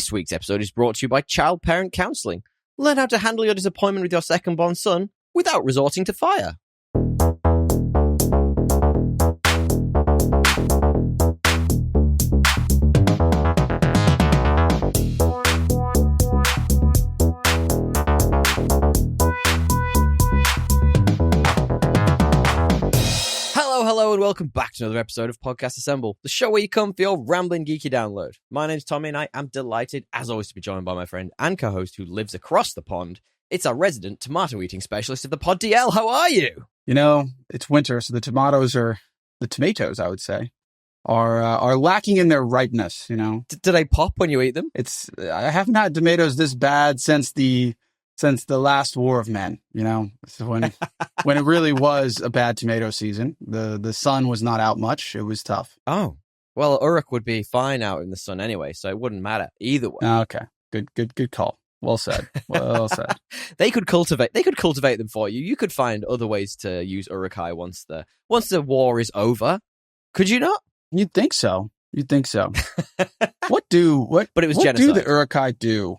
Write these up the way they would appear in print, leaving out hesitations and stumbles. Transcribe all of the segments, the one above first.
This week's episode is brought to you by Child Parent Counselling. Learn how to handle your disappointment with your second-born son without resorting to fire. Hello, and welcome back to another episode of Podcast Assemble, the show where you come for your rambling geeky download. My name's Tommy, and I am delighted, as always, to be joined by my friend and co-host who lives across the pond. It's our resident tomato-eating specialist of the pod, DL. How are you? You know, it's winter, so the tomatoes, I would say, are lacking in their ripeness, you know? Do they pop when you eat them? I haven't had tomatoes this bad since the last War of Men, you know, so when it really was a bad tomato season. The sun was not out much. It was tough. Oh, well, Uruk would be fine out in the sun anyway, so it wouldn't matter either way. Okay, good call. Well said. Well said. They could cultivate them for you. You could find other ways to use Uruk-hai once the war is over. Could you not? You'd think so. But it was genocide. Do the Uruk-hai do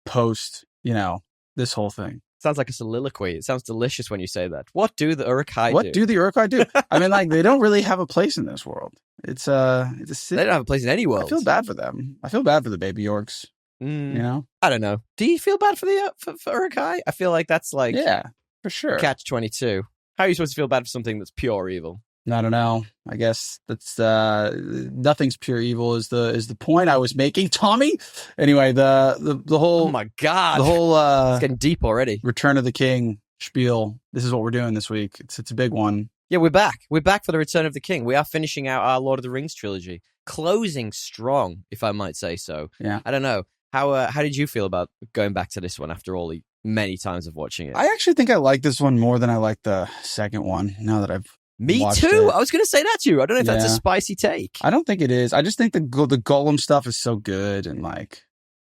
post, you know, this whole thing? Sounds like a soliloquy. It sounds delicious when you say that. What do the Uruk-hai do? What do the Uruk-hai do? I mean, like, they don't really have a place in this world. It's a city. They don't have a place in any world. I feel bad for them. I feel bad for the baby orcs. You know? I don't know. Do you feel bad for the for Uruk-hai? I feel like that's like, yeah, for sure, catch-22. How are you supposed to feel bad for something that's pure evil? I don't know. I guess that's nothing's pure evil is the point I was making, Tommy. Anyway, the whole, oh my god, the whole it's getting deep already. Return of the King spiel. This is what we're doing this week. It's a big one. Yeah, we're back. We're back for the Return of the King. We are finishing out our Lord of the Rings trilogy, closing strong, if I might say so. Yeah. I don't know how did you feel about going back to this one after all the many times of watching it? I actually think I like this one more than I like the second one. Now that I've Me watched too. it. I was going to say that to you. I don't know if that's a spicy take. I don't think it is. I just think the Gollum stuff is so good and like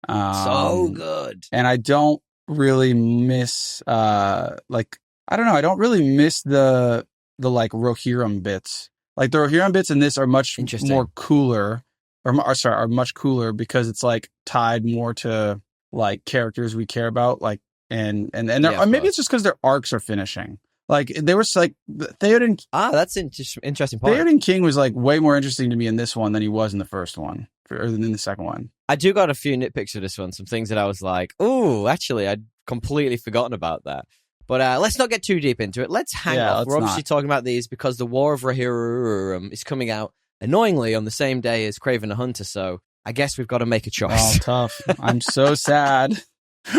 so good. And I don't really miss I don't really miss the like Rohirrim bits. Like the Rohirrim bits in this are much more cooler, are much cooler because it's like tied more to like characters we care about, like and or maybe it's just because their arcs are finishing. Like, there was, like, Theoden... that's an interesting point. Theoden King was, like, way more interesting to me in this one than he was in the first one, or than in the second one. I do got a few nitpicks of this one, some things that I was like, oh, actually, I'd completely forgotten about that. But let's not get too deep into it. Let's hang off. We're obviously talking about these because the War of Rohirrim is coming out, annoyingly, on the same day as Craven the Hunter, so I guess we've got to make a choice. Oh, tough. I'm so sad.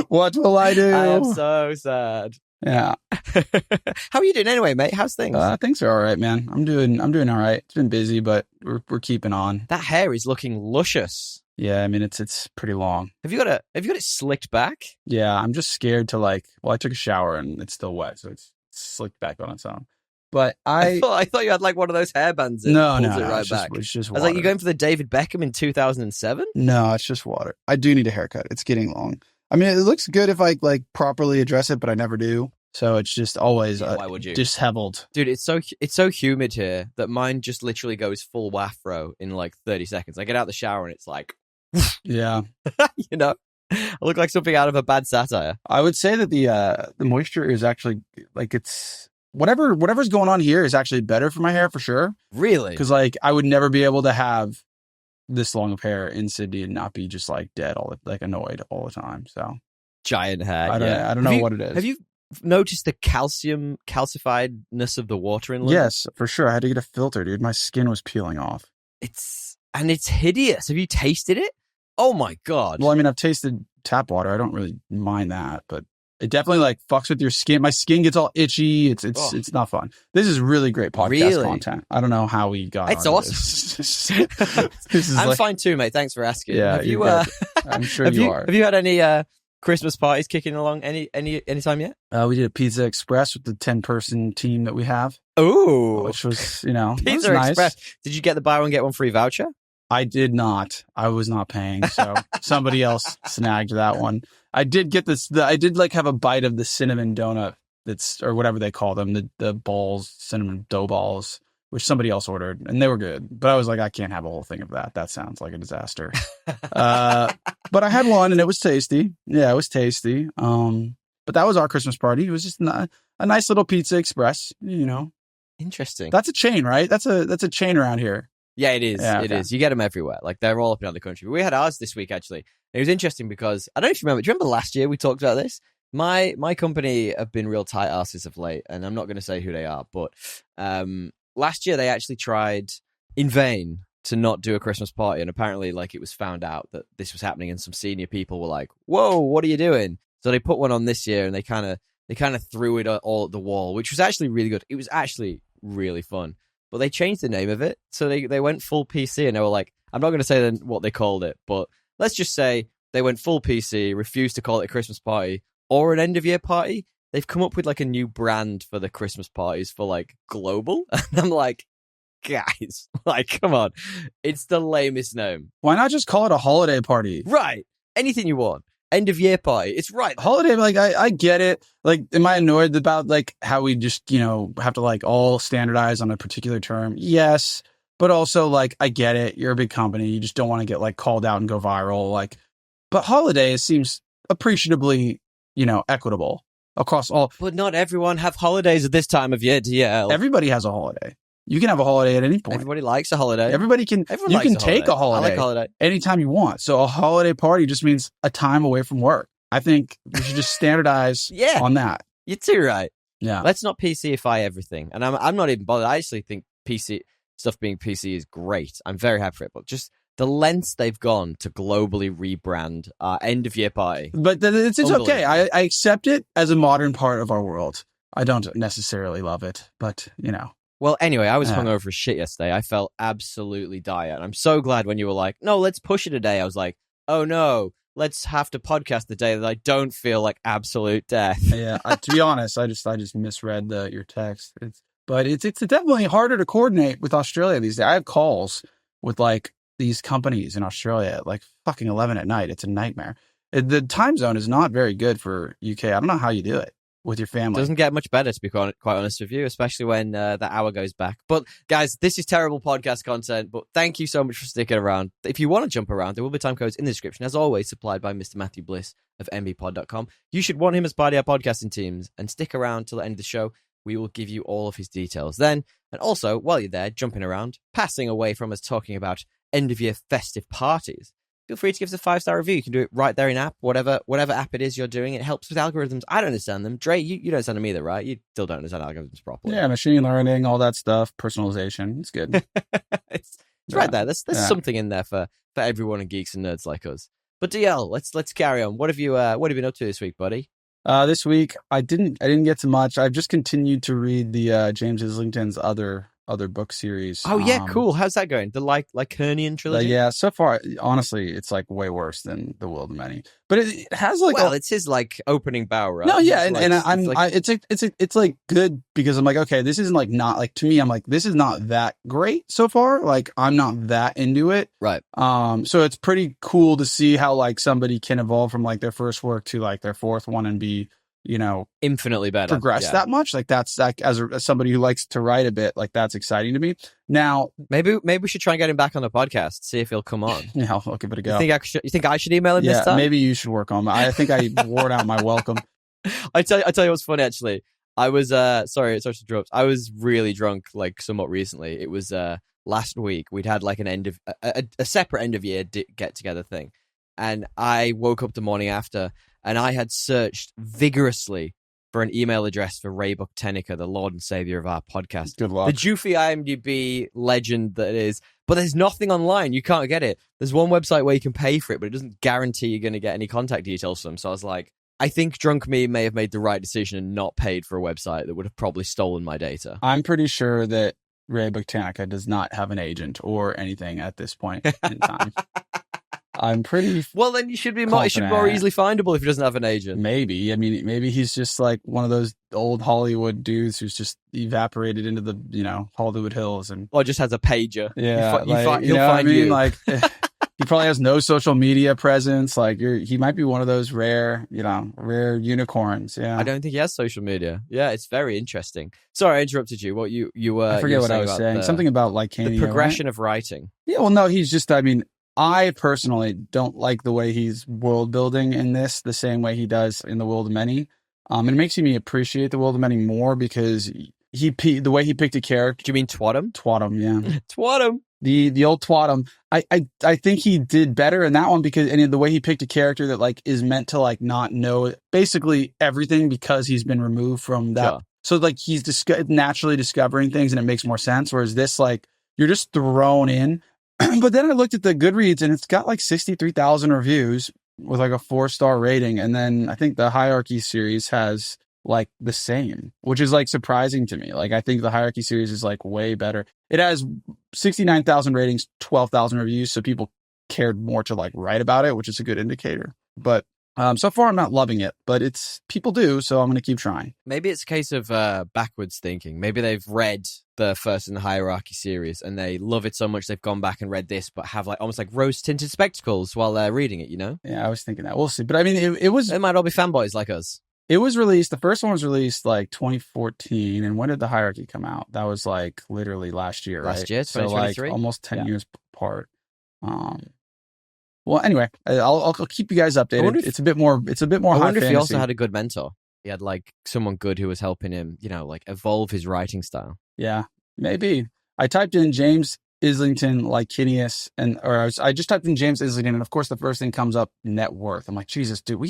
What will I do? I am so sad. Yeah. How are you doing anyway, mate? How's things? Things are all right, man. I'm doing all right. It's been busy, but we're keeping on. That hair is looking luscious. Yeah, I mean it's pretty long. Have you got it slicked back? Yeah, I'm just scared to I took a shower and it's still wet, so it's slicked back on its own. But I thought you had like one of those hairbands that pulls it right back. It's just water. I was like, you going for the David Beckham in 2007? No, it's just water. I do need a haircut. It's getting long. I mean, it looks good if I like properly address it, but I never do. So it's just always why would you? Disheveled. Dude, it's so humid here that mine just literally goes full wafro in like 30 seconds. I get out the shower and it's like, yeah, you know, I look like something out of a bad satire. I would say that the moisture is actually like it's whatever's going on here is actually better for my hair for sure. Really? Because like I would never be able to have this long of hair in Sydney and not be just like dead annoyed all the time. So giant hair. I don't know what it is. Have you noticed the calcifiedness of the water inlet? Yes, for sure. I had to get a filter, dude. My skin was peeling off. It's hideous. Have you tasted it? Oh my god. Well, I mean, I've tasted tap water. I don't really mind that, but it definitely like fucks with your skin. My skin gets all itchy. It's not fun. This is really great podcast content. I don't know how we got. It's awesome. I'm fine too, mate. Thanks for asking. Yeah, have you? I'm sure you are. Have you had any Christmas parties kicking along any time yet? We did a Pizza Express with the 10-person team that we have. Oh, which was Pizza nice. Express. Did you get the buy one get one free voucher? I did not. I was not paying, so somebody else snagged that one. I did get this. I did have a bite of the cinnamon donut. Or whatever they call them, the balls, cinnamon dough balls, which somebody else ordered, and they were good. But I was like, I can't have a whole thing of that. That sounds like a disaster. But I had one and it was tasty. Yeah, it was tasty. But that was our Christmas party. It was just a nice little Pizza Express, you know. Interesting. That's a chain, right? That's a chain around here. Yeah, it is. Yeah, it is. You get them everywhere. Like, they're all up and down the country. We had ours this week, actually. It was interesting because, I don't know if you remember. Do you remember last year we talked about this? My company have been real tight asses of late, and I'm not going to say who they are, but last year they actually tried in vain to not do a Christmas party, and apparently, like, it was found out that this was happening, and some senior people were like, "Whoa, what are you doing?" So they put one on this year, and they kind of threw it all at the wall, which was actually really good. It was actually really fun. But they changed the name of it, so they went full PC, and they were like, I'm not going to say then what they called it, but let's just say they went full PC, refused to call it a Christmas party or an end-of-year party. They've come up with, like, a new brand for the Christmas parties for, like, global. And I'm like, guys, like, come on. It's the lamest name. Why not just call it a holiday party? Right. Anything you want. End of year party. It's right. Holiday, like, I get it. Like, am I annoyed about, like, how we just, you know, have to, like, all standardize on a particular term? Yes. But also, like, I get it. You're a big company. You just don't want to get, like, called out and go viral. Like, but holiday seems appreciably, you know, equitable across all. But not everyone have holidays at this time of year, DL. Everybody has a holiday. You can have a holiday at any point. Everybody likes a holiday. Everybody can. You can take a holiday. I like holiday anytime you want. So a holiday party just means a time away from work. I think we should just standardize on that. You're too right. Yeah. Let's not PCify everything. And I'm not even bothered. I actually think PC stuff being PC is great. I'm very happy for it. But just the lengths they've gone to globally rebrand our end of year party. But it's okay. I accept it as a modern part of our world. I don't necessarily love it, but you know. Well, anyway, I was hungover as shit yesterday. I felt absolutely dire. And I'm so glad when you were like, no, let's push it a day. I was like, oh no, let's have to podcast the day that I don't feel like absolute death. Yeah, to be honest, I just misread your text. But it's definitely harder to coordinate with Australia these days. I have calls with like these companies in Australia at like fucking 11 at night. It's a nightmare. The time zone is not very good for UK. I don't know how you do it with your family. Doesn't get much better, to be quite honest with you, especially when the hour goes back. But guys, this is terrible podcast content, but thank you so much for sticking around. If you want to jump around, there will be time codes in the description, as always, supplied by Mr. Matthew Bliss of mbpod.com. You should want him as part of our podcasting teams and stick around till the end of the show. We will give you all of his details then. And also, while you're there, jumping around, passing away from us talking about end-of-year festive parties, feel free to give us a 5-star review. You can do it right there in app, whatever app it is you're doing. It helps with algorithms. I don't understand them. Dre, you don't understand them either, right? You still don't understand algorithms properly. Yeah, machine learning, all that stuff, personalization. It's good. it's right there. There's something in there for everyone and geeks and nerds like us. But DL, let's carry on. What have you been up to this week, buddy? This week I didn't get to much. I've just continued to read the James Islington's other book series. Oh yeah, cool. How's that going? The Lycaonian trilogy? Yeah, so far, honestly, it's like way worse than The Will of the Many. But it has like it's his like opening bow, right? No, yeah, it's like good because I'm like, okay, this isn't like not like to me. I'm like, this is not that great so far. Like I'm not that into it, right? So it's pretty cool to see how like somebody can evolve from like their first work to like their fourth one and be, you know, infinitely better, progress that much. Like that's like as somebody who likes to write a bit, like that's exciting to me. Now, maybe we should try and get him back on the podcast, see if he'll come on. Yeah, I'll give it a go. You think I should email him this time? Maybe you should work on that. I think I wore out my welcome. I tell you what's funny actually. I was sorry to interrupt. I was really drunk like somewhat recently. It was last week. We'd had like an a separate end of year get together thing, and I woke up the morning after. And I had searched vigorously for an email address for Ray Buck-Tenica, the Lord and Savior of our podcast. Good luck. The Joofy IMDb legend that it is. But there's nothing online. You can't get it. There's one website where you can pay for it, but it doesn't guarantee you're going to get any contact details from them. So I was like, I think drunk me may have made the right decision and not paid for a website that would have probably stolen my data. I'm pretty sure that Ray Buck-Tenica does not have an agent or anything at this point in time. I'm pretty well. Then you should be more easily findable if he doesn't have an agent. Maybe. I mean, maybe he's just like one of those old Hollywood dudes who's just evaporated into the Hollywood Hills or just has a pager. Yeah, he'll find you. Like he probably has no social media presence. Like he might be one of those rare unicorns. Yeah, I don't think he has social media. Yeah, it's very interesting. Sorry, I interrupted you. What you were? I forget what I was saying. Something about like the progression of writing. Yeah, well, no, he's just. I mean. I personally don't like the way he's world building in this the same way he does in The Will of the Many. It makes me appreciate The Will of the Many more because the way he picked a character. Do you mean Twattum? Twattum, yeah. Twattum. The old Twattum. I think he did better in that one because the way he picked a character that like is meant to like not know basically everything because he's been removed from that. Sure. So like he's naturally discovering things and it makes more sense. Whereas this, like, you're just thrown in. But then I looked at the Goodreads and it's got like 63,000 reviews with like a 4-star rating. And then I think the Hierarchy series has like the same, which is like surprising to me. Like, I think the Hierarchy series is like way better. It has 69,000 ratings, 12,000 reviews. So people cared more to like write about it, which is a good indicator. But so far I'm not loving it, but people do. So I'm going to keep trying. Maybe it's a case of backwards thinking. Maybe they've read the first in the Hierarchy series and they love it so much they've gone back and read this, but have like almost like rose tinted spectacles while they're reading it, you know? Yeah, I was thinking that. We'll see. But I mean, it might all be fanboys like us. It was released. The first one was released like 2014. And when did the Hierarchy come out? That was like literally last year, right? Last year, so like almost 10 years apart. Well, anyway, I'll keep you guys updated. It's a bit more. I wonder if he also had a good mentor. He had like someone good who was helping him, you know, like evolve his writing style. Yeah, maybe. I typed in James Islington Licinius, I just typed in James Islington, and of course the first thing comes up, net worth. I'm like, Jesus, dude,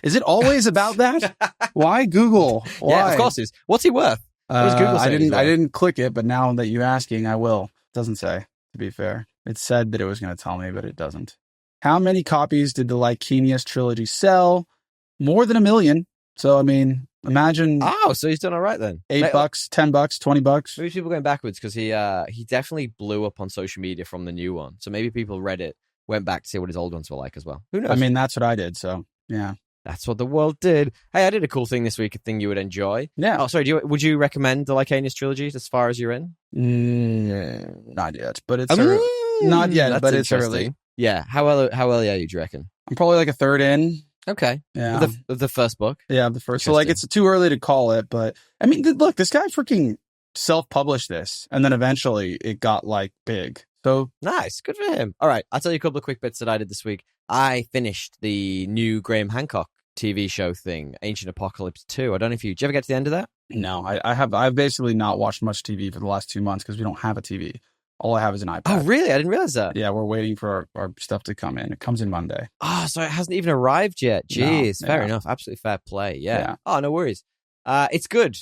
is it always about that? Why Google? Why? Yeah, of course it is. What's he worth? I didn't click it, but now that you're asking, I will. It doesn't say, to be fair. It said that it was going to tell me, but it doesn't. How many copies did the Licinius trilogy sell? More than 1 million. So, I mean, imagine. Oh, so he's done all right then. $8, $10, $20. Maybe people going backwards because he definitely blew up on social media from the new one. So maybe people read it, went back to see what his old ones were like as well. Who knows? I mean, that's what I did. So, yeah. That's what the world did. Hey, I did a cool thing this week, a thing you would enjoy. Yeah. Oh, sorry. Would you recommend the Licinius trilogy as far as you're in? Not yet, but it's early. Not yet, but it's early. Yeah. How early are you, do you reckon? I'm probably like a third in. Okay. Yeah. Of the first book? Yeah, the first. So like it's too early to call it, but I mean, look, this guy freaking self-published this and then eventually it got like big. So nice. Good for him. All right. I'll tell you a couple of quick bits that I did this week. I finished the new Graham Hancock TV show thing, Ancient Apocalypse 2. I don't know if did you ever get to the end of that? No, I've basically not watched much TV for the last 2 months because we don't have a TV. All I have is an iPad. Oh, really? I didn't realize that. Yeah, we're waiting for our stuff to come in. It comes in Monday. Oh, so it hasn't even arrived yet. Jeez, no, fair enough. Absolutely fair play. Yeah. Oh, no worries. It's good.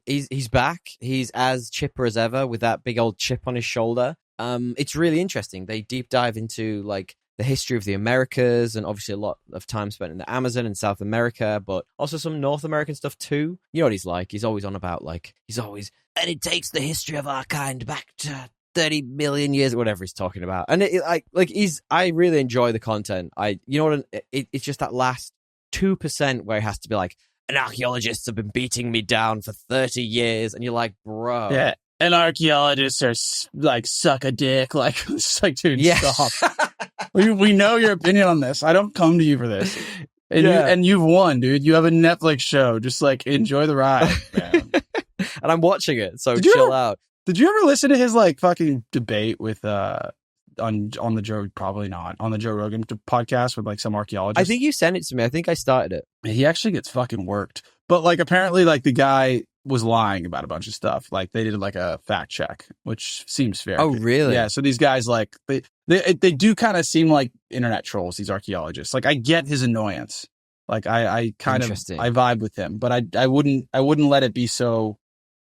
He's back. He's as chipper as ever with that big old chip on his shoulder. It's really interesting. They deep dive into like the history of the Americas and obviously a lot of time spent in the Amazon and South America, but also some North American stuff too. You know what he's like? He's always on about and it takes the history of our kind back to 30 million years, whatever he's talking about. And I really enjoy the content. It's just that last 2% where he has to be like, and archaeologists have been beating me down for 30 years. And you're like, bro. Yeah. And archaeologists are like, suck a dick. Like, it's like, dude, stop. we know your opinion on this. I don't come to you for this. And you've won, dude. You have a Netflix show. Just like, enjoy the ride, man. And I'm watching it. So chill out. Did you ever listen to his like fucking debate with on the Joe Rogan podcast with like some archaeologist? I think you sent it to me. I think I started it. He actually gets fucking worked. But like apparently like the guy was lying about a bunch of stuff. Like they did like a fact check, which seems fair. Oh, really? Yeah. So these guys like they do kind of seem like internet trolls, these archaeologists. Like I get his annoyance. Like I kind of I vibe with him, but I wouldn't let it be so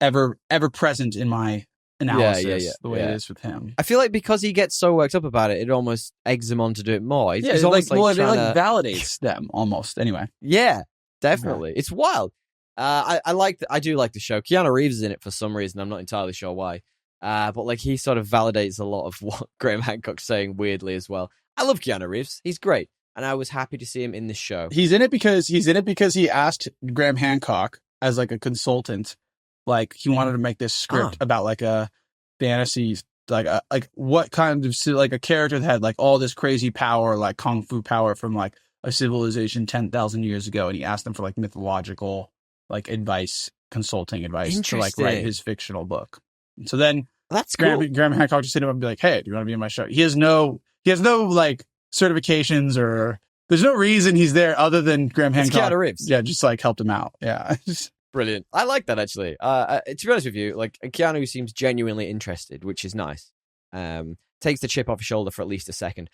ever present in my analysis the way it is with him. I feel like because he gets so worked up about it, it almost eggs him on to do it more. He's it validates them almost. Anyway, yeah, definitely. Okay. It's wild. I do like the show. Keanu Reeves is in it for some reason. I'm not entirely sure why. But like he sort of validates a lot of what Graham Hancock's saying weirdly as well. I love Keanu Reeves. He's great. And I was happy to see him in this show. He's in it because he asked Graham Hancock as like a consultant. Like he wanted to make this script about like a fantasy, like what kind of like a character that had like all this crazy power, like kung fu power from like a civilization 10,000 years ago, and he asked them for like mythological like consulting advice to like write his fictional book. So then that's cool. Graham Hancock just hit him up and be like, "Hey, do you want to be in my show?" He has no He has no like certifications or there's no reason he's there other than Graham Hancock. It's Keanu Reeves. Yeah, just like helped him out. Yeah. Brilliant. I like that actually. To be honest with you, like Keanu seems genuinely interested, which is nice. Takes the chip off his shoulder for at least a second.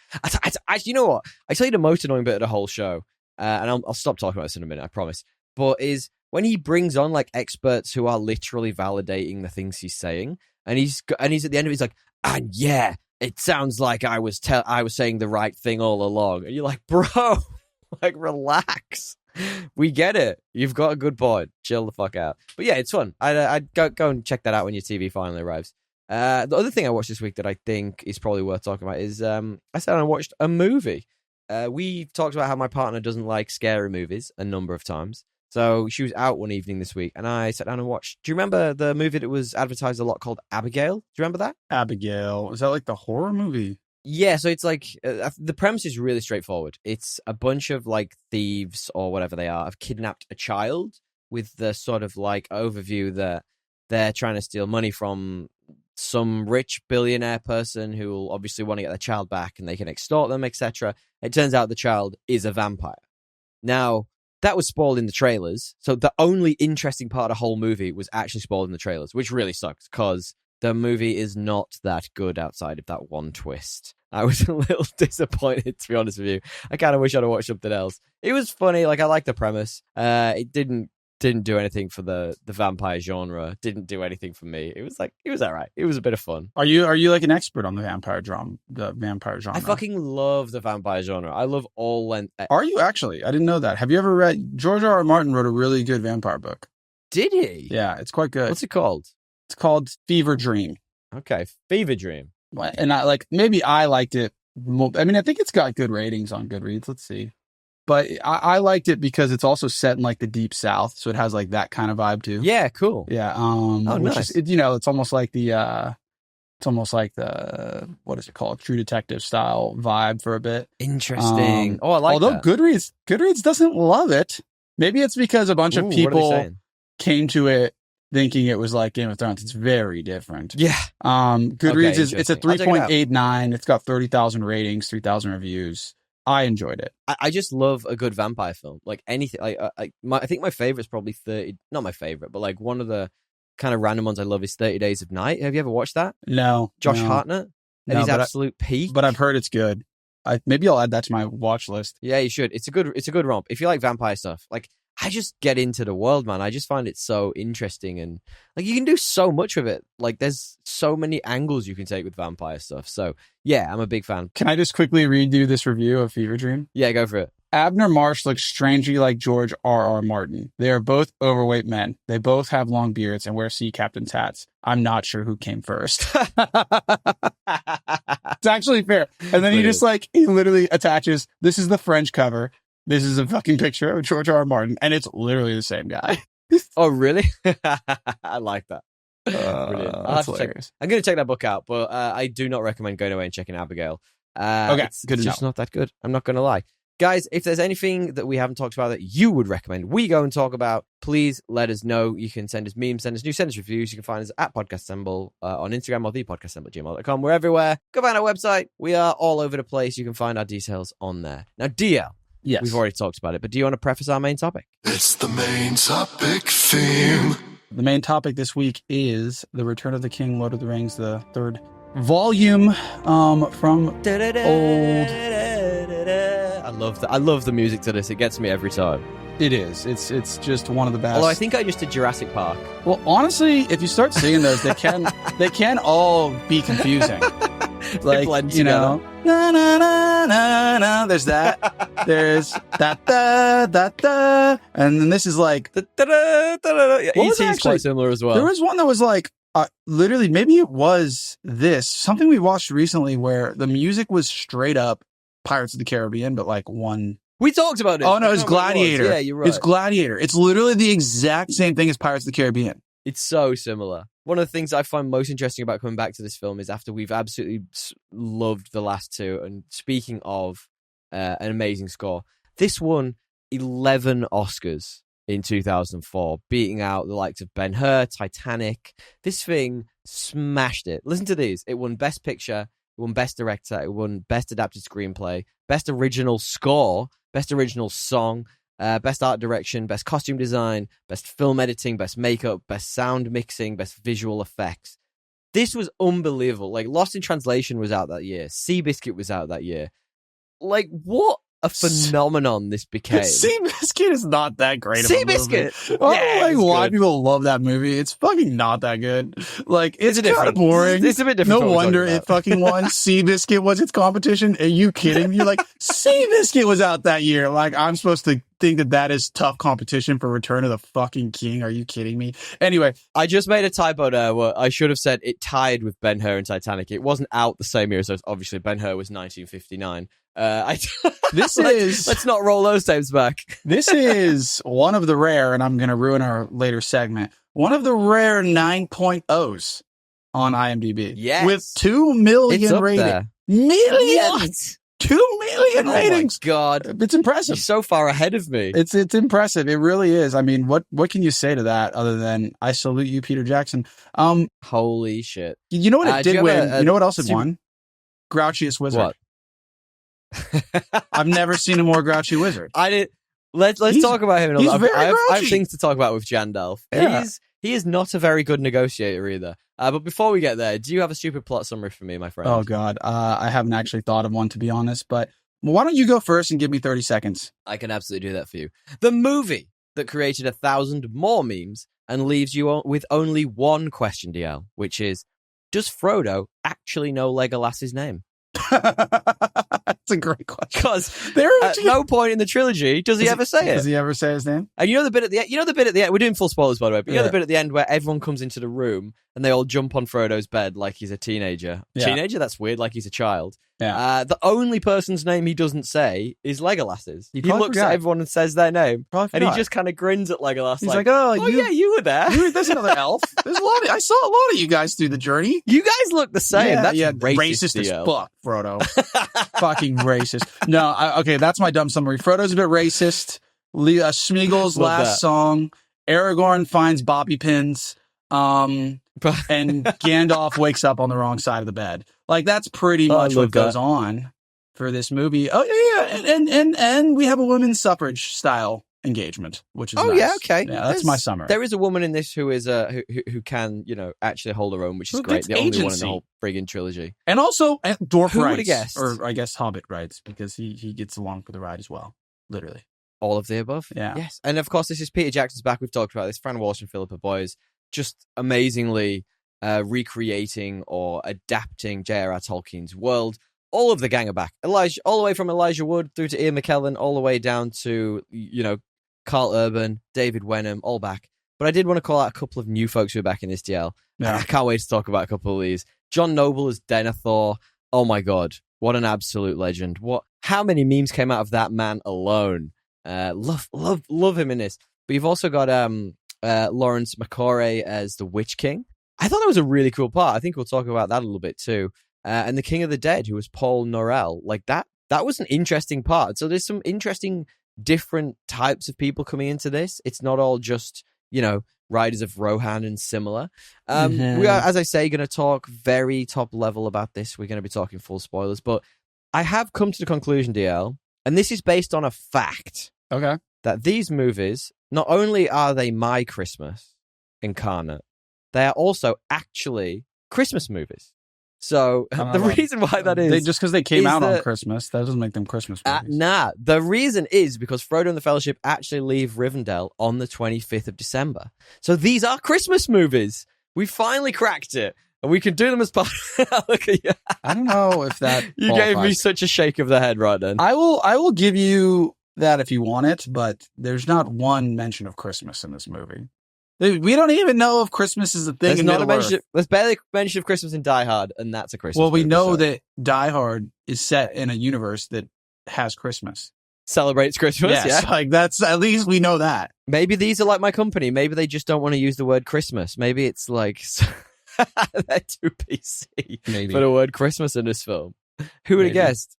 You know what? I tell you the most annoying bit of the whole show, and I'll stop talking about this in a minute, I promise. But is when he brings on like experts who are literally validating the things he's saying, and he's at the end of it, he's like, and yeah, it sounds like I was saying the right thing all along, and you're like, bro, like relax. We get it. You've got a good point. Chill the fuck out. But yeah, it's fun. I'd go and check that out when your TV finally arrives. The other thing I watched this week that I think is probably worth talking about is I sat down and watched a movie. We've talked about how my partner doesn't like scary movies a number of times. So she was out one evening this week and I sat down and watched. Do you remember the movie that was advertised a lot called Abigail? Do you remember that? Abigail. Is that like the horror movie? Yeah, so it's like the premise is really straightforward. It's a bunch of like thieves or whatever they are have kidnapped a child with the sort of like overview that they're trying to steal money from some rich billionaire person who will obviously want to get their child back and they can extort them, etc. It turns out the child is a vampire. Now, that was spoiled in the trailers, so the only interesting part of the whole movie was actually spoiled in the trailers, which really sucks because the movie is not that good outside of that one twist. I was a little disappointed, to be honest with you. I kind of wish I'd have watched something else. It was funny, like I like the premise. It didn't do anything for the vampire genre. Didn't do anything for me. It was all right. It was a bit of fun. Are you like an expert on the vampire genre? I fucking love the vampire genre. I love all length. Are you actually? I didn't know that. Have you ever read George R. R. Martin wrote a really good vampire book? Did he? Yeah, it's quite good. What's it called? It's called Fever Dream. Okay, Fever Dream. And I liked it. I mean, I think it's got good ratings on Goodreads. Let's see. But I liked it because it's also set in like the deep South, so it has like that kind of vibe too. Yeah, cool. Yeah. Nice. It's almost like the what is it called? True Detective style vibe for a bit. Interesting. I like although that. Goodreads doesn't love it. Maybe it's because a bunch of people came to it thinking it was like Game of Thrones. It's very different. Yeah. Goodreads it's a 3.89. It's got 30,000 ratings, 3,000 reviews. I enjoyed it. I just love a good vampire film. Like anything. I think my favorite is probably 30. Not my favorite, but like one of the kind of random ones I love is 30 Days of Night. Have you ever watched that? No. Josh Hartnett and his absolute peak. But I've heard it's good. Maybe I'll add that to my watch list. Yeah, you should. It's a good romp. If you like vampire stuff, like I just get into the world, man. I just find it so interesting and like you can do so much with it. Like there's so many angles you can take with vampire stuff. So yeah, I'm a big fan. Can I just quickly redo this review of Fever Dream? Yeah, go for it. Abner Marsh looks strangely like George R. R. Martin. They are both overweight men. They both have long beards and wear sea captain's hats. I'm not sure who came first. It's actually fair. And then he literally attaches, this is the French cover. This is a fucking picture of George R. R. Martin, and it's literally the same guy. Oh, really? I like that. Brilliant. I'm going to check that book out, but I do not recommend going away and checking Abigail. Okay, it's just not that good. I'm not going to lie. Guys, if there's anything that we haven't talked about that you would recommend we go and talk about, please let us know. You can send us memes, send us news, send us reviews. You can find us at Podcast Assemble on Instagram or thepodcastassemble@gmail.com. We're everywhere. Go find our website. We are all over the place. You can find our details on there. Now, DL. Yes. We've already talked about it, but do you want to preface our main topic? It's the main topic theme. The main topic this week is The Return of the King, Lord of the Rings, the third volume from old... I love the music to this. It gets me every time. It is. It's just one of the best. Although I think I just did Jurassic Park. Well, honestly, if you start singing those, they can all be confusing. Like, you know, na na na na na. There's that. There's that da da da, and then this is like da da da da. E.T.'s quite similar as well. There was one that was like literally, maybe it was something we watched recently where the music was straight up Pirates of the Caribbean, but like one. We talked about it. Oh no, it's Gladiator. Yeah, you're right. It's Gladiator. It's literally the exact same thing as Pirates of the Caribbean. It's so similar. One of the things I find most interesting about coming back to this film is after we've absolutely loved the last two, and speaking of an amazing score, this won 11 Oscars in 2004, beating out the likes of Ben-Hur, Titanic. This thing smashed it. Listen to these. It won Best Picture, It won Best Director. It won Best Adapted Screenplay, Best Original Score, Best Original Song, Best Art Direction, Best Costume Design, Best Film Editing, Best Makeup, Best Sound Mixing, Best Visual Effects. This was unbelievable. Like, Lost in Translation was out that year. Seabiscuit was out that year. Like, what a phenomenon this became. Seabiscuit is not that great of a movie. Seabiscuit! Like, why people love that movie. It's fucking not that good. Like, it's kind of boring. It's a bit different. No wonder it fucking won. Seabiscuit was its competition. Are you kidding? You're like, Seabiscuit was out that year. Like, I'm supposed to think that is tough competition for Return of the fucking King. Are you kidding me? Anyway. I just made a typo there where I should have said it tied with Ben-Hur and Titanic. It wasn't out the same year, so obviously Ben-Hur was 1959. Let's not roll those tapes back. This is one of the rare, and I'm going to ruin our later segment, one of the rare 9.0s on IMDb. Yes. With 2 million ratings. There. Millions! 2 million ratings! Oh my God. It's impressive. You're so far ahead of me. It's impressive. It really is. I mean, what can you say to that other than I salute you, Peter Jackson? Holy shit. You know what it did win? You know what else it won? Grouchiest Wizard. What? I've never seen a more grouchy wizard. Let's talk about him. I have things to talk about with Jandalf. Yeah. He is not a very good negotiator either. But before we get there, do you have a stupid plot summary for me, my friend? Oh God, I haven't actually thought of one, to be honest. But why don't you go first and give me 30 seconds? I can absolutely do that for you. The movie that created 1,000 more memes and leaves you with only one question, DL, which is, does Frodo actually know Legolas's name? That's a great question. Because at no point in the trilogy does he ever say it. Does he ever say his name? And you know the bit at the end. We're doing full spoilers, by the way. But you know the bit at the end where everyone comes into the room and they all jump on Frodo's bed like he's a teenager. Yeah. Teenager? That's weird. Like he's a child. Yeah. The only person's name he doesn't say is Legolas's. He looks forgot. at everyone and says their name, and he forgot. just kind of grins at Legolas. He's like, "Oh yeah, you were there. There's another elf. There's a lot. I saw a lot of you guys through the journey. You guys look the same. That's racist as DL. fuck, Frodo. Fucking racist. No, okay, that's my dumb summary. Frodo's a bit racist. Smeagol's last song. Aragorn finds bobby pins. And Gandalf wakes up on the wrong side of the bed. Like, that's pretty much what goes on for this movie. Oh yeah, and we have a women's suffrage style engagement, which is nice. Yeah, okay. Yeah, that's my summary. There is a woman in this who is who can actually hold her own, which is great. The only one in the whole friggin' trilogy, and also dwarf who rights, would have guessed? or I guess hobbit rights, because he gets along for the ride as well, literally. All of the above. Yeah. Yes, and of course this is Peter Jackson's back. We've talked about this. Fran Walsh and Philippa Boyes just amazingly recreating or adapting J.R.R. Tolkien's world. All of the gang are back. All the way from Elijah Wood through to Ian McKellen, all the way down to, Carl Urban, David Wenham, all back. But I did want to call out a couple of new folks who are back in this DL. Yeah. I can't wait to talk about a couple of these. John Noble as Denethor. Oh my God. What an absolute legend. How many memes came out of that man alone? Love him in this. But you've also got Lawrence McCaury as the Witch King. I thought that was a really cool part. I think we'll talk about that a little bit too. And the King of the Dead, who was Paul Norell. Like that was an interesting part. So there's some interesting different types of people coming into this. It's not all just, Riders of Rohan and similar. We are, as I say, going to talk very top level about this. We're going to be talking full spoilers, but I have come to the conclusion, DL, and this is based on a fact. Okay. That these movies, not only are they my Christmas incarnate, they are also actually Christmas movies. So the reason why that is... just because they came out on Christmas, that doesn't make them Christmas movies. The reason is because Frodo and the Fellowship actually leave Rivendell on the 25th of December. So these are Christmas movies. We finally cracked it. And we can do them as part of... Look at you. I don't know if that You gave me such a shake of the head right then. I will give you that if you want it, but there's not one mention of Christmas in this movie. We don't even know if Christmas is a thing in Middle-earth. There's barely a mention of Christmas in Die Hard, and that's a Christmas movie. Well, we know that Die Hard is set in a universe that has Christmas. Celebrates Christmas, yes, yeah. Like that's, at least we know that. Maybe these are like my company. Maybe they just don't want to use the word Christmas. Maybe it's like they're too PC for the word Christmas in this film. Who would have guessed?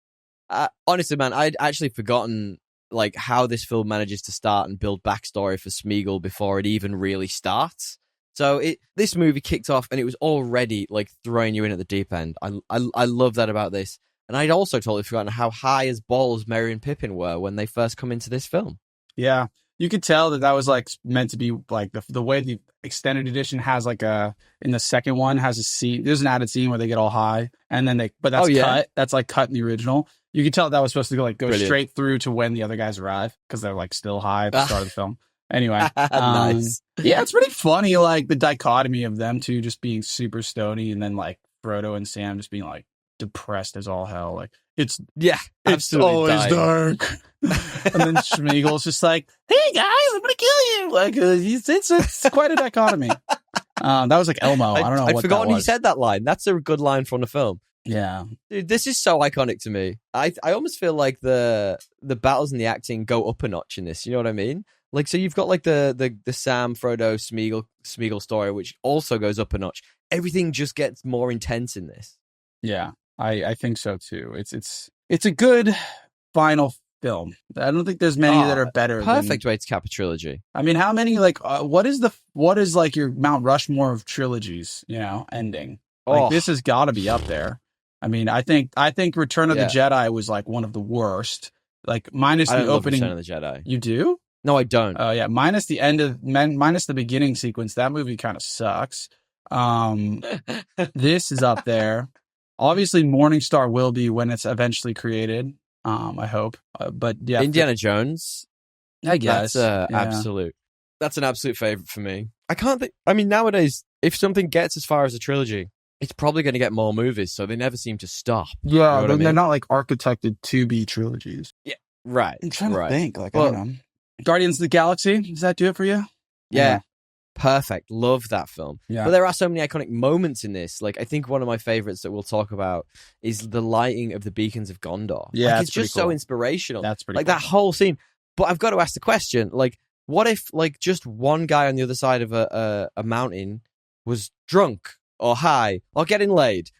Honestly, man, I'd actually forgotten like how this film manages to start and build backstory for Smeagol before it even really starts. So this movie kicked off, and it was already like throwing you in at the deep end. I love that about this. And I'd also totally forgotten how high as balls Merry and Pippin were when they first come into this film. Yeah, you could tell that was like meant to be like the way the extended edition has like in the second one has a scene. There's an added scene where they get all high, and then but that's cut. That's like cut in the original. You could tell that was supposed to go Brilliant. straight through to when the other guys arrive because they're like still high at the start of the film. Anyway, nice. Yeah, it's pretty funny, like the dichotomy of them two just being super stony, and then like Frodo and Sam just being like depressed as all hell. Like it's always dark. And then Schmiegel's just like, "Hey guys, I'm gonna kill you!" Like it's quite a dichotomy. That was like Elmo. I don't know. I'd forgotten he said that line. That's a good line from the film. Yeah, dude, this is so iconic to me. I almost feel like the battles and the acting go up a notch in this. You know what I mean? Like, so you've got like the Sam, Frodo, Smeagol story, which also goes up a notch. Everything just gets more intense in this. Yeah, I think so too. It's a good final film. I don't think there's many that are better. Perfect way to cap a trilogy. I mean, how many what is like your Mount Rushmore of trilogies? You know, ending. Like this has got to be up there. I mean, I think Return of the Jedi was like one of the worst. Like minus the opening. Return of the Jedi. You do? No, I don't. Oh yeah, minus the beginning sequence. That movie kind of sucks. This is up there. Obviously, Morningstar will be when it's eventually created. I hope. But yeah, Indiana Jones. I guess that's absolute. That's an absolute favorite for me. I can't think. I mean, nowadays, if something gets as far as a trilogy, it's probably going to get more movies. So they never seem to stop. Yeah, you know they're not like architected to be trilogies. Yeah, right. I'm trying to think. Like, I don't know. Guardians of the Galaxy, does that do it for you? Yeah. Perfect. Love that film. Yeah. But there are so many iconic moments in this. Like, I think one of my favorites that we'll talk about is the lighting of the beacons of Gondor. Yeah, like, it's just so inspirational. That's pretty like cool. That whole scene. But I've got to ask the question, like, what if like just one guy on the other side of a mountain was drunk or high or getting laid?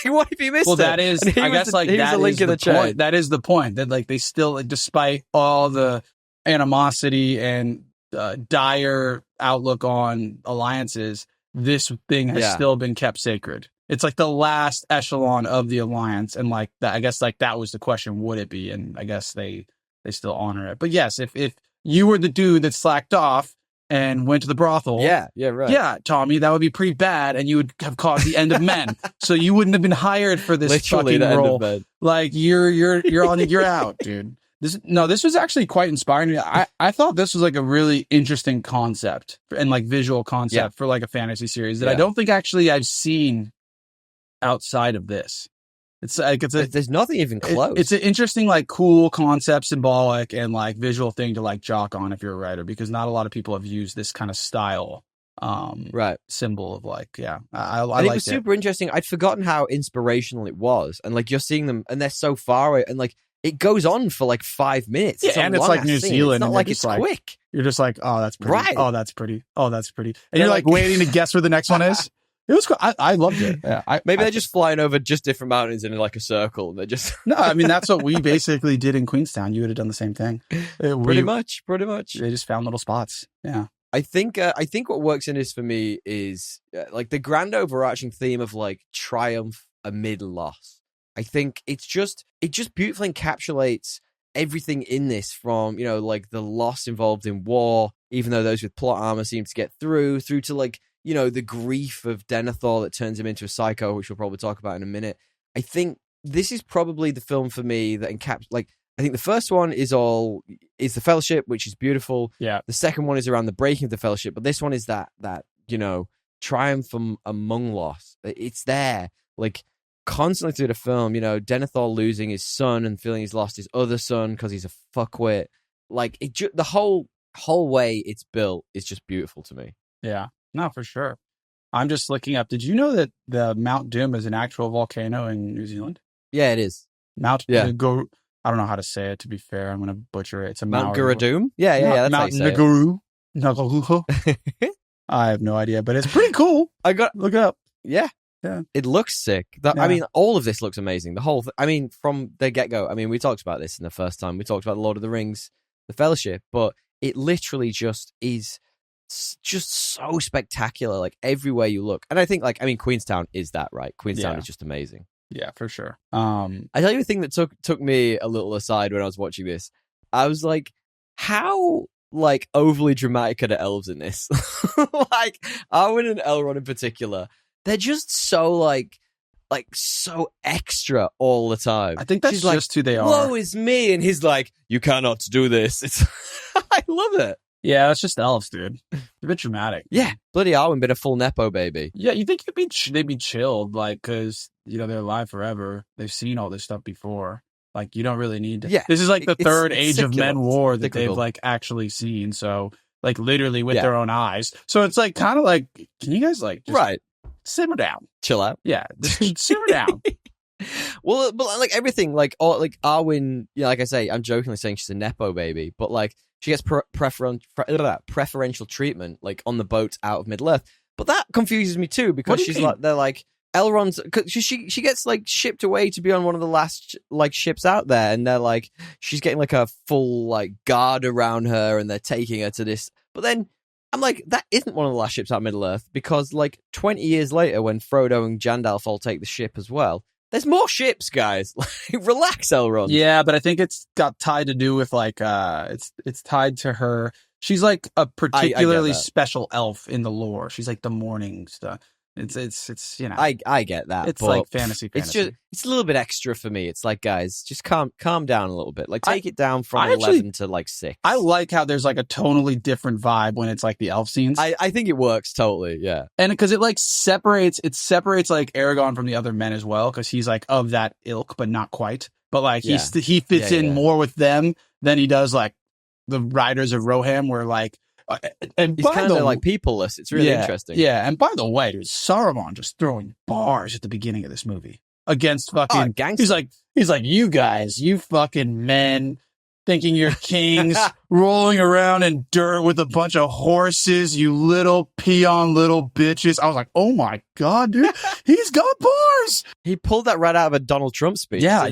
What if he missed it? Well, that is, I guess, like, that is the point. That is the point. That, like, they still, despite all the animosity and dire outlook on alliances, this thing has still been kept sacred. It's like the last echelon of the alliance, and like that, I guess, like that was the question: would it be? And I guess they still honor it. But yes, if you were the dude that slacked off and went to the brothel, yeah, Tommy, that would be pretty bad, and you would have caused the end of men. So you wouldn't have been hired for this literally fucking role. Like you're out, dude. This was actually quite inspiring to me. I thought this was like a really interesting concept and like visual concept for like a fantasy series that I don't think actually I've seen outside of this. It's like there's nothing even close. It's an interesting, like, cool concept, symbolic, and like visual thing to like jock on if you're a writer, because not a lot of people have used this kind of style symbol of like I it was super interesting. I'd forgotten how inspirational it was, and like you're seeing them and they're so far away, and like it goes on for like 5 minutes. And it's like New Zealand. It's not like it's quick. You're just like, oh, that's pretty. Right. Oh, that's pretty. Oh, that's pretty. And you're like waiting to guess where the next one is. It was cool. I loved it. Yeah. Maybe they're just flying over just different mountains in like a circle. And they're just no. I mean, that's what we basically did in Queenstown. You would have done the same thing. Pretty much. They just found little spots. Yeah. I think what works in this for me is like the grand overarching theme of like triumph amid loss. I think it just beautifully encapsulates everything in this, from, you know, like the loss involved in war, even though those with plot armor seem to get through to like, you know, the grief of Denethor that turns him into a psycho, which we'll probably talk about in a minute. I think this is probably the film for me that like, I think the first one is the Fellowship, which is beautiful. Yeah. The second one is around the breaking of the Fellowship, but this one is that you know, triumph among loss. It's there, like, constantly through the film, you know, Denethor losing his son and feeling he's lost his other son because he's a fuckwit. Like, the whole way it's built is just beautiful to me. Yeah, no, for sure. I'm just looking up. Did you know that the Mount Doom is an actual volcano in New Zealand? Yeah, it is. I don't know how to say it, to be fair. I'm going to butcher it. It's a Mount Guradoom? Yeah, that's Mount Nguru. I have no idea, but it's pretty cool. Look it up. Yeah. Yeah. It looks sick. I mean, all of this looks amazing. The whole I mean, from the get-go, I mean, we talked about this in the first time. We talked about Lord of the Rings, the Fellowship, but it literally just is just so spectacular, like everywhere you look. And I think, like, I mean, Queenstown is that, right? Queenstown is just amazing. Yeah, for sure. I tell you a thing that took me a little aside when I was watching this. I was like, how like overly dramatic are the elves in this? Like Arwen and Elrond in particular, they're just so like so extra all the time. I think that's just who they are. Woe is me, and he's like, you cannot do this. It's I love it. Yeah, that's just elves, dude. They're a bit dramatic. Yeah, bloody Arwen been a full nepo baby. Yeah, you think they'd be chilled, like, because, you know, they're alive forever. They've seen all this stuff before. Like, you don't really need to. Yeah, this is like the third Age of Men war that they've, like, actually seen. So, like, literally with their own eyes. So it's, like, kind of like, can you guys, like, just simmer down? Chill out. Yeah, just simmer down. Well, but, like, everything, like Arwen, yeah, like I say, I'm jokingly saying she's a nepo baby, but, like, she gets preferential treatment, like, on the boats out of Middle-earth. But that confuses me, too, because she's like, they're like, Elrond's, cause she gets, like, shipped away to be on one of the last, like, ships out there, and they're like, she's getting, like, a full, like, guard around her, and they're taking her to this. But then, I'm like, that isn't one of the last ships out of Middle-earth, because, like, 20 years later, when Frodo and Gandalf all take the ship as well, there's more ships, guys. Like, relax, Elrond. Yeah, but I think it's got tied to do with, like, it's tied to her. She's like a particularly special elf in the lore. She's like the morning stuff. It's you know. I get that. It's like fantasy. It's a little bit extra for me. It's like, guys, just calm down a little bit. Like, take it down from 11 to like 6. I like how there's like a totally different vibe when it's like the elf scenes. I think it works totally. Yeah, and because it like separates like Aragorn from the other men as well, because he's like of that ilk, but not quite. But like he fits in more with them than he does like the Riders of Rohan, where like. And he's kind of like peopleless. It's really interesting. Yeah, and by the way, dude, Saruman just throwing bars at the beginning of this movie against fucking gangsters. He's like, you guys, you fucking men, thinking you're kings, rolling around in dirt with a bunch of horses, you little peon little bitches. I was like, oh my god, dude, he's got bars. He pulled that right out of a Donald Trump speech. Yeah,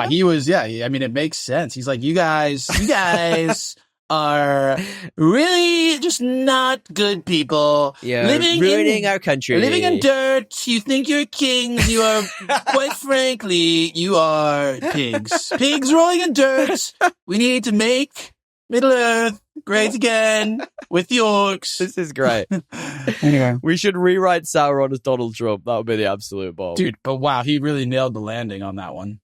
he was. Yeah, I mean, it makes sense. He's like, you guys. Are really just not good people. Yeah, ruining our country. Living in dirt. You think you're kings. You are, quite frankly, you are pigs. Pigs rolling in dirt. We need to make Middle-earth great again with the orcs. This is great. Anyway. We should rewrite Sauron as Donald Trump. That would be the absolute bomb. Dude, but wow, he really nailed the landing on that one.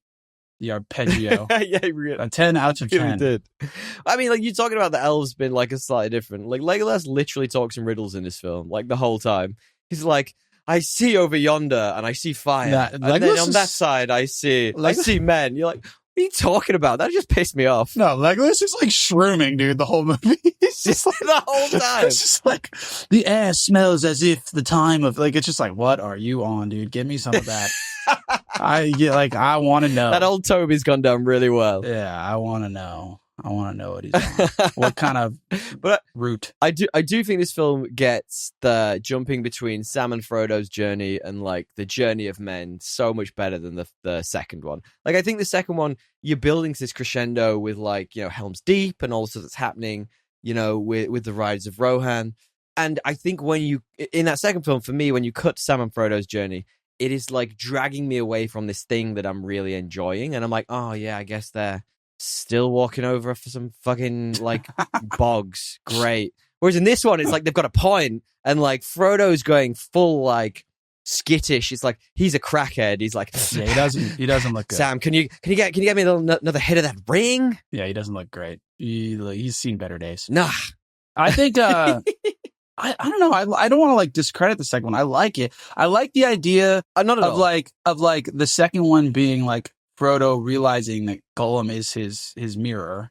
The arpeggio. Yeah, really. A 10 out of 10. Really did. I mean, like, you're talking about the elves being, like, a slightly different. Like, Legolas literally talks in riddles in this film, like, the whole time. He's like, I see over yonder, and I see fire. And then on that side, I see men. You're like, what are you talking about? That just pissed me off. No, Legolas is, like, shrooming, dude, the whole movie. It's just like, the whole time. It's just like, the air smells as if the time of, like, it's just like, what are you on, dude? Give me some of that. I want to know. That old Toby's gone down really well. Yeah, I want to know. I want to know what he's on. What kind of route? I do think this film gets the jumping between Sam and Frodo's journey and like the journey of men so much better than the second one. Like, I think the second one, you're building to this crescendo with, like, you know, Helm's Deep and all the stuff that's happening, you know, with the Riders of Rohan. And I think in that second film, for me, when you cut Sam and Frodo's journey, it is like dragging me away from this thing that I'm really enjoying. And I'm like, oh yeah, I guess they're still walking over for some fucking like bogs. Great. Whereas in this one, it's like they've got a point, and like Frodo's going full like skittish. It's like he's a crackhead. He's like, yeah, he doesn't look good. Sam, can you get me another hit of that ring? Yeah, he doesn't look great. He's seen better days. Nah, I think. I don't know. I don't want to like discredit the second one. I like it. I like the idea of the second one being like Frodo realizing that Gollum is his mirror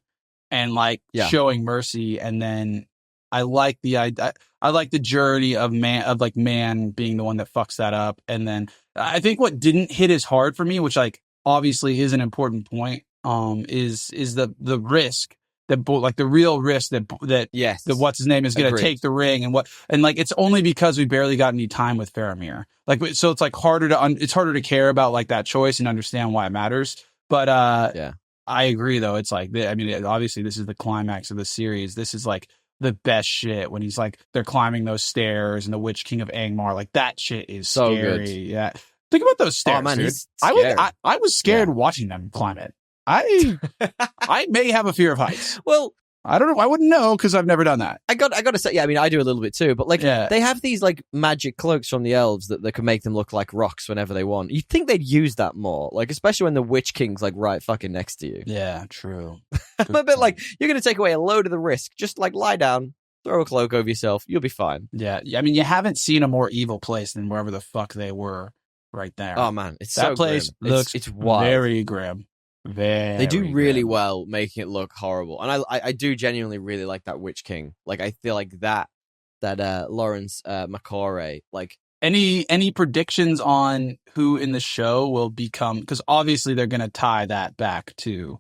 and like showing mercy. And then I like the idea. I like the journey of man being the one that fucks that up. And then I think what didn't hit as hard for me, which like obviously is an important point, is the risk. The real risk that what's his name is going to take the ring and like it's only because we barely got any time with Faramir. Like, so it's like harder to care about like that choice and understand why it matters. But I agree though. It's like, I mean, obviously this is the climax of the series. This is like the best shit when he's like they're climbing those stairs and the Witch King of Angmar. Like that shit is so scary. Good. Yeah, think about those stairs, man, dude. I was scared watching them climb it. I may have a fear of heights. Well, I don't know. I wouldn't know because I've never done that. I got to say, yeah, I mean, I do a little bit too, but like they have these like magic cloaks from the elves that can make them look like rocks whenever they want. You'd think they'd use that more, like especially when the Witch King's like right fucking next to you. Yeah, true. I'm a bit like, you're going to take away a load of the risk. Just like lie down, throw a cloak over yourself, you'll be fine. Yeah, I mean, you haven't seen a more evil place than wherever the fuck they were right there. Oh man, it's that so place grim. looks it's wild. very grim. They do really well making it look horrible, and I do genuinely really like that Witch King. Like I feel like that Lawrence McCauray. Like any predictions on who in the show will become? Because obviously they're going to tie that back to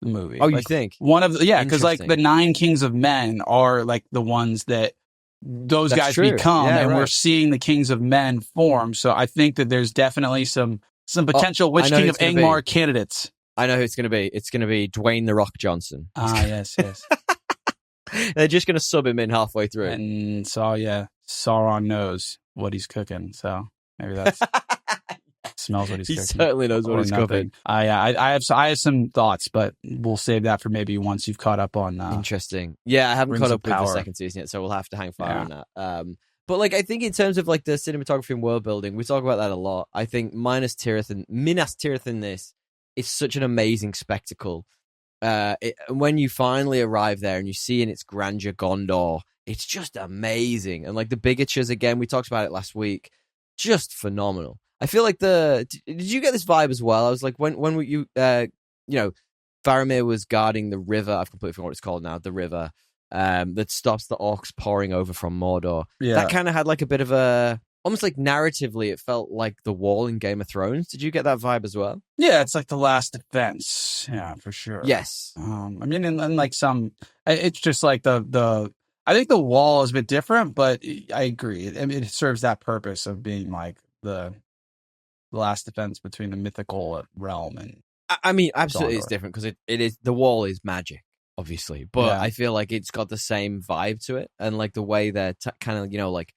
the movie. Oh, like, you think? One of because like the 9 Kings of Men are like the ones that those guys become, and we're seeing the Kings of Men form. So I think that there's definitely some potential Witch King of Angmar candidates. I know who it's going to be. It's going to be Dwayne The Rock Johnson. Ah, yes. They're just going to sub him in halfway through. And so, Sauron knows what he's cooking. So maybe that's smells what he's cooking. He certainly knows what he's cooking. I have some thoughts, but we'll save that for maybe once you've caught up on. Interesting. Yeah, I haven't caught up with the second season yet, so we'll have to hang fire on that. But like, I think in terms of like the cinematography and world building, we talk about that a lot. I think Minas Tirith in this. It's such an amazing spectacle. When you finally arrive there and you see in its grandeur Gondor, it's just amazing. And like the bigatures, again, we talked about it last week, just phenomenal. I feel like did you get this vibe as well? I was like, when you Faramir was guarding the river. I've completely forgotten what it's called now. The river that stops the orcs pouring over from Mordor. Yeah. That kind of had like a bit of almost like narratively, it felt like the wall in Game of Thrones. Did you get that vibe as well? Yeah, it's like the last defense. Yeah, for sure. Yes. I mean, and like it's just like the. I think the wall is a bit different, but I agree. I mean, it serves that purpose of being like the last defense between the mythical realm and. I mean, absolutely, it's different because it is the wall is magic, obviously, but I feel like it's got the same vibe to it, and like the way they're kind of like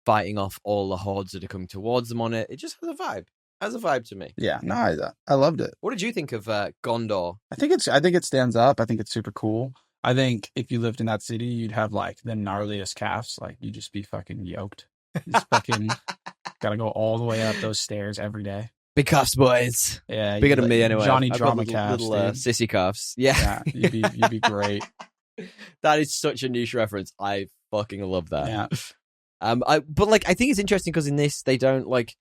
fighting off all the hordes that are coming towards them on it. It just has a vibe. Has a vibe to me. Yeah, no, I loved it. What did you think of Gondor? I think it stands up. I think it's super cool. I think if you lived in that city, you'd have like the gnarliest calves. Like you'd just be fucking yoked. Just fucking gotta go all the way up those stairs every day. Big calves, boys. Yeah, bigger than me anyway. Johnny Drama calves, little sissy calves. Yeah, you'd be great. That is such a niche reference. I fucking love that. Yeah. But like, I think it's interesting because in this they don't like.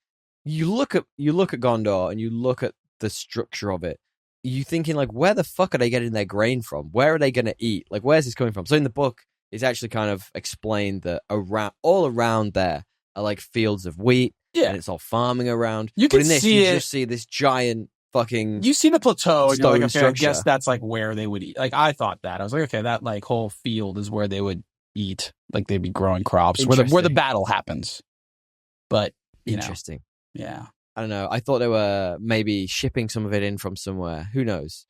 You look at Gondor and you look at the structure of it. You thinking like, where the fuck are they getting their grain from? Where are they going to eat? Like, where's this coming from? So in the book, it's actually kind of explained that all around there are like fields of wheat. Yeah, and it's all farming around. But in this, you just see this giant fucking. You see the plateau, and you're like, okay, structure. I guess that's like where they would eat. Like I thought that. I was like, okay, that like whole field is where they would eat. Like they'd be growing crops where the battle happens. But interesting. Yeah. I don't know. I thought they were maybe shipping some of it in from somewhere. Who knows?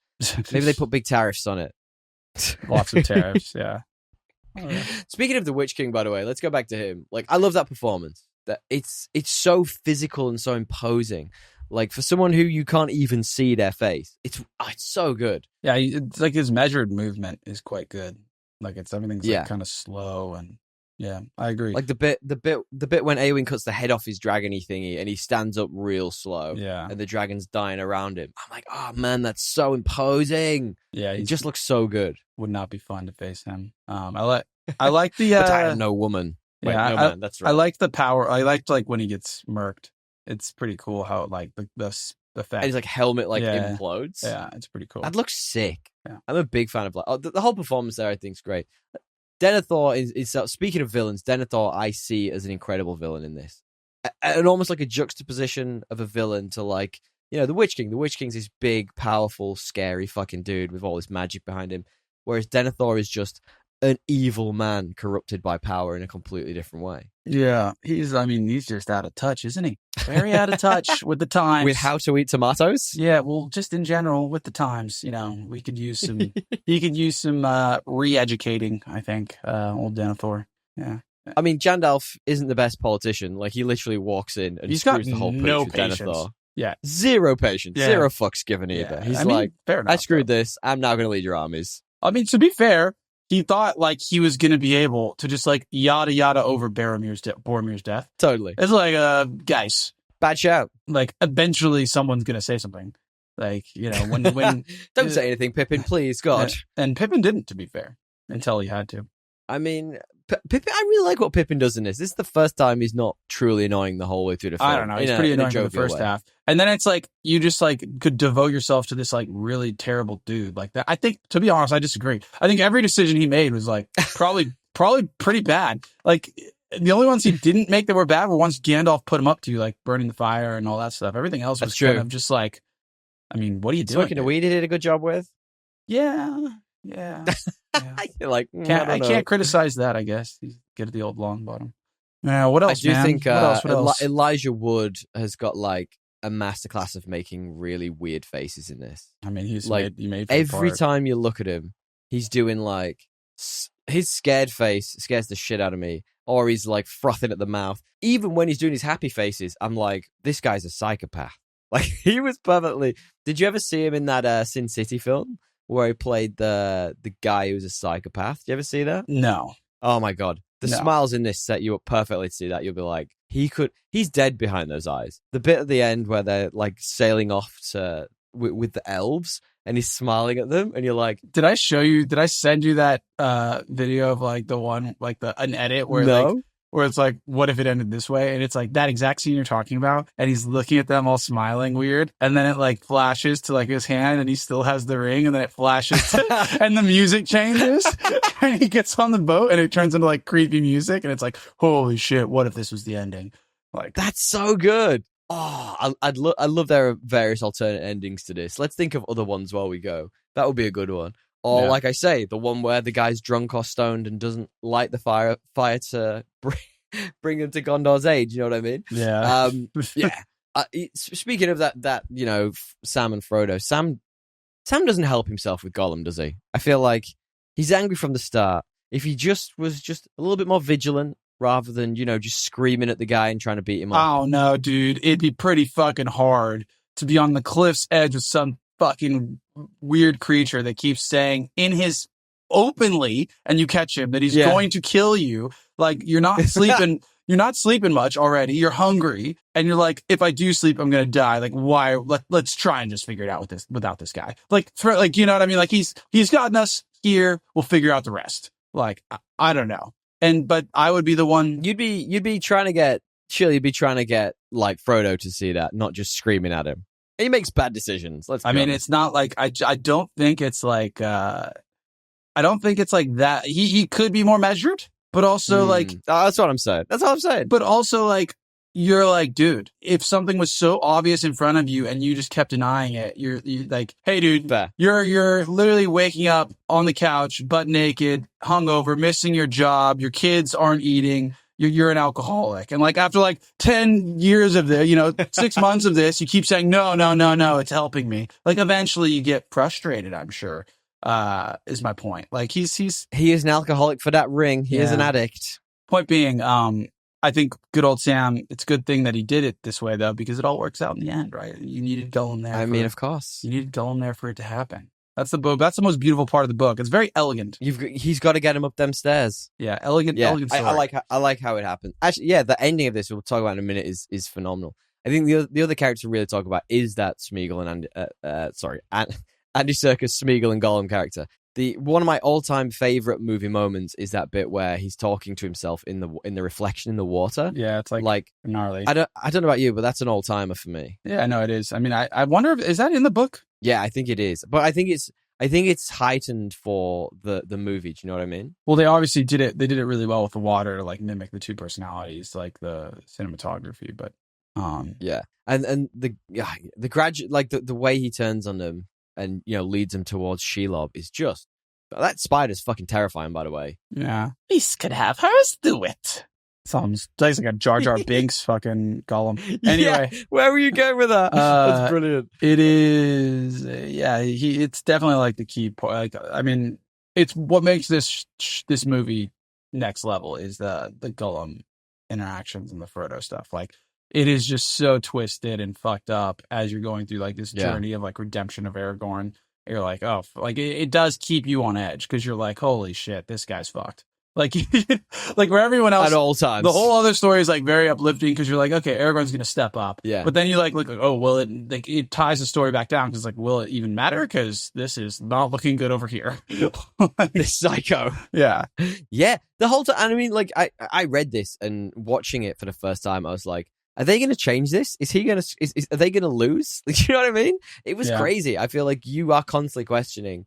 Maybe they put big tariffs on it. Lots of tariffs, yeah. Speaking of the Witch King, by the way, let's go back to him. Like, I love that performance. That it's so physical and so imposing. Like, for someone who you can't even see their face, it's so good. Yeah, it's like his measured movement is quite good. Like, everything's like kind of slow and. Yeah, I agree. Like the bit when Eowyn cuts the head off his dragony thingy and he stands up real slow. Yeah, and the dragon's dying around him. I'm like, oh man, that's so imposing. Yeah, he just looks so good. Would not be fun to face him. I like the. But I am no woman. Wait, yeah, no man. That's right. I like the power. I liked like when he gets murked. It's pretty cool how like the effect. And his like helmet implodes. Yeah, it's pretty cool. That looks sick. Yeah. I'm a big fan of the whole performance there. I think is great. Denethor is speaking of villains. Denethor I see as an incredible villain in this, and almost like a juxtaposition of a villain to like the Witch King. The Witch King's this big, powerful, scary fucking dude with all this magic behind him, whereas Denethor is just an evil man corrupted by power in a completely different way. Yeah, he's just out of touch, isn't he? Very out of touch with the times. With how to eat tomatoes? Yeah, well, just in general with the times, we could use some. He could use some re-educating. I think old Denethor. Yeah. I mean, Gandalf isn't the best politician. Like, he literally walks in and he's screws got the whole no picture of patience. Denethor. Yeah. Zero patience. Yeah. Zero fucks given either. Yeah. He's like, fair enough, I screwed this. I'm now going to lead your armies. I mean, to be fair, he thought like he was going to be able to just like yada yada over Boromir's death. Totally. It's like, guys. Bad shout. Like, eventually someone's going to say something. Like, when Don't say anything, Pippin, please, God. And Pippin didn't, to be fair, until he had to. I mean, Pippin, I really like what Pippin does in this. This is the first time he's not truly annoying the whole way through the film. I don't know. He's pretty annoying in the first half. And then it's like, you just like could devote yourself to this like really terrible dude like that. I think, to be honest, I disagree. I think every decision he made was like probably pretty bad. Like, the only ones he didn't make that were bad were ones Gandalf put him up to, like burning the fire and all that stuff. Everything else was kind of just like, I mean, what are you doing? Smoking a weed he did a good job with? Yeah. You're like, I can't criticize that, I guess. He's good at the old long bottom. What else, I do man? think what else? Elijah Wood has got like a masterclass of making really weird faces in this. I mean, he's like made for every time you look at him, he's doing like his scared face scares the shit out of me, or he's like frothing at the mouth. Even when he's doing his happy faces, I'm like, this guy's a psychopath. Like, he was perfectly. Did you ever see him in that Sin City film where he played the guy who's a psychopath? Did you ever see that? No. Oh my God. The smiles in this set you up perfectly to see that. You'll be like, he's dead behind those eyes. The bit at the end where they're like sailing off with the elves and he's smiling at them and you're like, did I send you that video of like the one, like an edit where where it's like, what if it ended this way? And it's like that exact scene you're talking about. And he's looking at them all smiling weird. And then it like flashes to like his hand and he still has the ring. And then it flashes and the music changes and he gets on the boat and it turns into like creepy music. And it's like, holy shit, what if this was the ending? Like, that's so good. Oh, I love there are various alternate endings to this. Let's think of other ones while we go. That would be a good one. Or like I say, the one where the guy's drunk or stoned and doesn't light the fire to bring him to Gondor's aid. You know what I mean? Yeah. Speaking of that, Sam and Frodo. Sam doesn't help himself with Gollum, does he? I feel like he's angry from the start. If he was just a little bit more vigilant rather than, just screaming at the guy and trying to beat him up. Oh no, dude. It'd be pretty fucking hard to be on the cliff's edge with some fucking weird creature that keeps saying in his openly, and you catch him, that he's going to kill you. Like, you're not sleeping. You're not sleeping much already. You're hungry, and you're like, if I do sleep, I'm gonna die. Like, why? Let's try and just figure it out without this guy. Like, you know what I mean? Like, he's gotten us here. We'll figure out the rest. Like, I don't know. But I would be the one. You'd be trying to get like Frodo to see that, not just screaming at him. He makes bad decisions. I mean, it's not like I don't think it's like I don't think it's like that. He could be more measured, but also like that's what I'm saying. That's all I'm saying. But also like, you're like, dude, if something was so obvious in front of you and you just kept denying it, you're like, hey, dude, fair. You're literally waking up on the couch, butt naked, hungover, missing your job. Your kids aren't eating. You're an alcoholic. And like, after like 10 years of this, 6 months of this, you keep saying, no, it's helping me. Like, eventually you get frustrated, I'm sure, is my point. Like, he is an alcoholic for that ring. He is an addict. Point being, I think good old Sam, it's a good thing that he did it this way, though, because it all works out in the end, right? You needed Gollum there. I mean, of course. You needed Gollum there for it to happen. That's the book. That's the most beautiful part of the book. It's very elegant. He's got to get him up them stairs. Yeah, elegant. Elegant story. I like how it happened. Actually, yeah, the ending of this we'll talk about in a minute is phenomenal. I think the other character to really talk about is that Smeagol and Andy Serkis Smeagol and Gollum character. One of my all-time favorite movie moments is that bit where he's talking to himself in the reflection in the water. Yeah, it's like gnarly. I don't know about you, but that's an all-timer for me. Yeah, I know it is. I mean, I wonder is that in the book? Yeah, I think it is. But I think it's heightened for the movie. Do you know what I mean? Well, they obviously did it. They did it really well with the water to like mimic the two personalities, like the cinematography. But yeah, and the graduate, like the way he turns on them and leads them towards Shelob is just That spider's fucking terrifying, by the way. Yeah. Beast could have hers do it. Sounds like a Jar Jar Binks fucking Gollum. Anyway. Yeah, where were you going with that? That's brilliant. It is, it's definitely like the key point. Like, I mean, it's what makes this movie next level is the Gollum interactions and the Frodo stuff. Like, it is just so twisted and fucked up as you're going through like this journey of like redemption of Aragorn. You're like, oh, like it does keep you on edge because you're like, holy shit, this guy's fucked. Like, like where everyone else at all times, the whole other story is like very uplifting because you're like, okay, Aragorn's gonna step up. Yeah. But then you like look like, oh, well, it ties the story back down because like, will it even matter? Because this is not looking good over here. This psycho. Yeah. Yeah. The whole time. I mean, like, I read this and watching it for the first time, I was like, are they going to change this? Is he going to? Are they going to lose? Like, you know what I mean? It was crazy. I feel like you are constantly questioning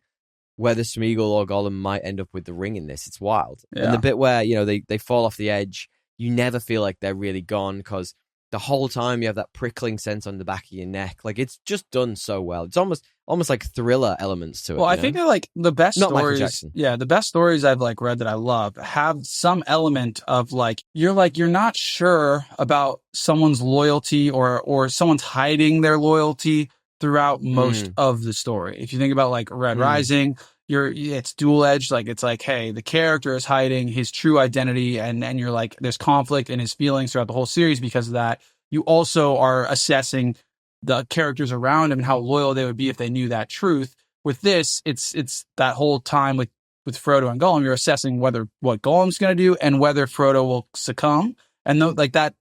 whether Smeagol or Gollum might end up with the ring in this. It's wild. Yeah. And the bit where, you know, they fall off the edge, you never feel like they're really gone because the whole time you have that prickling sense on the back of your neck. Like, it's just done so well. It's almost like thriller elements to it. Well, I think that like the best Not stories, the best stories I've like read that I love have some element of like you're not sure about someone's loyalty or someone's hiding their loyalty throughout most of the story. If you think about like Red Rising, it's dual edged. Like, it's like, hey, the character is hiding his true identity, and you're like, there's conflict in his feelings throughout the whole series because of that. You also are assessing the characters around him and how loyal they would be if they knew that truth. With this, it's that whole time with Frodo and Gollum, you're assessing what Gollum's going to do and whether Frodo will succumb. And like that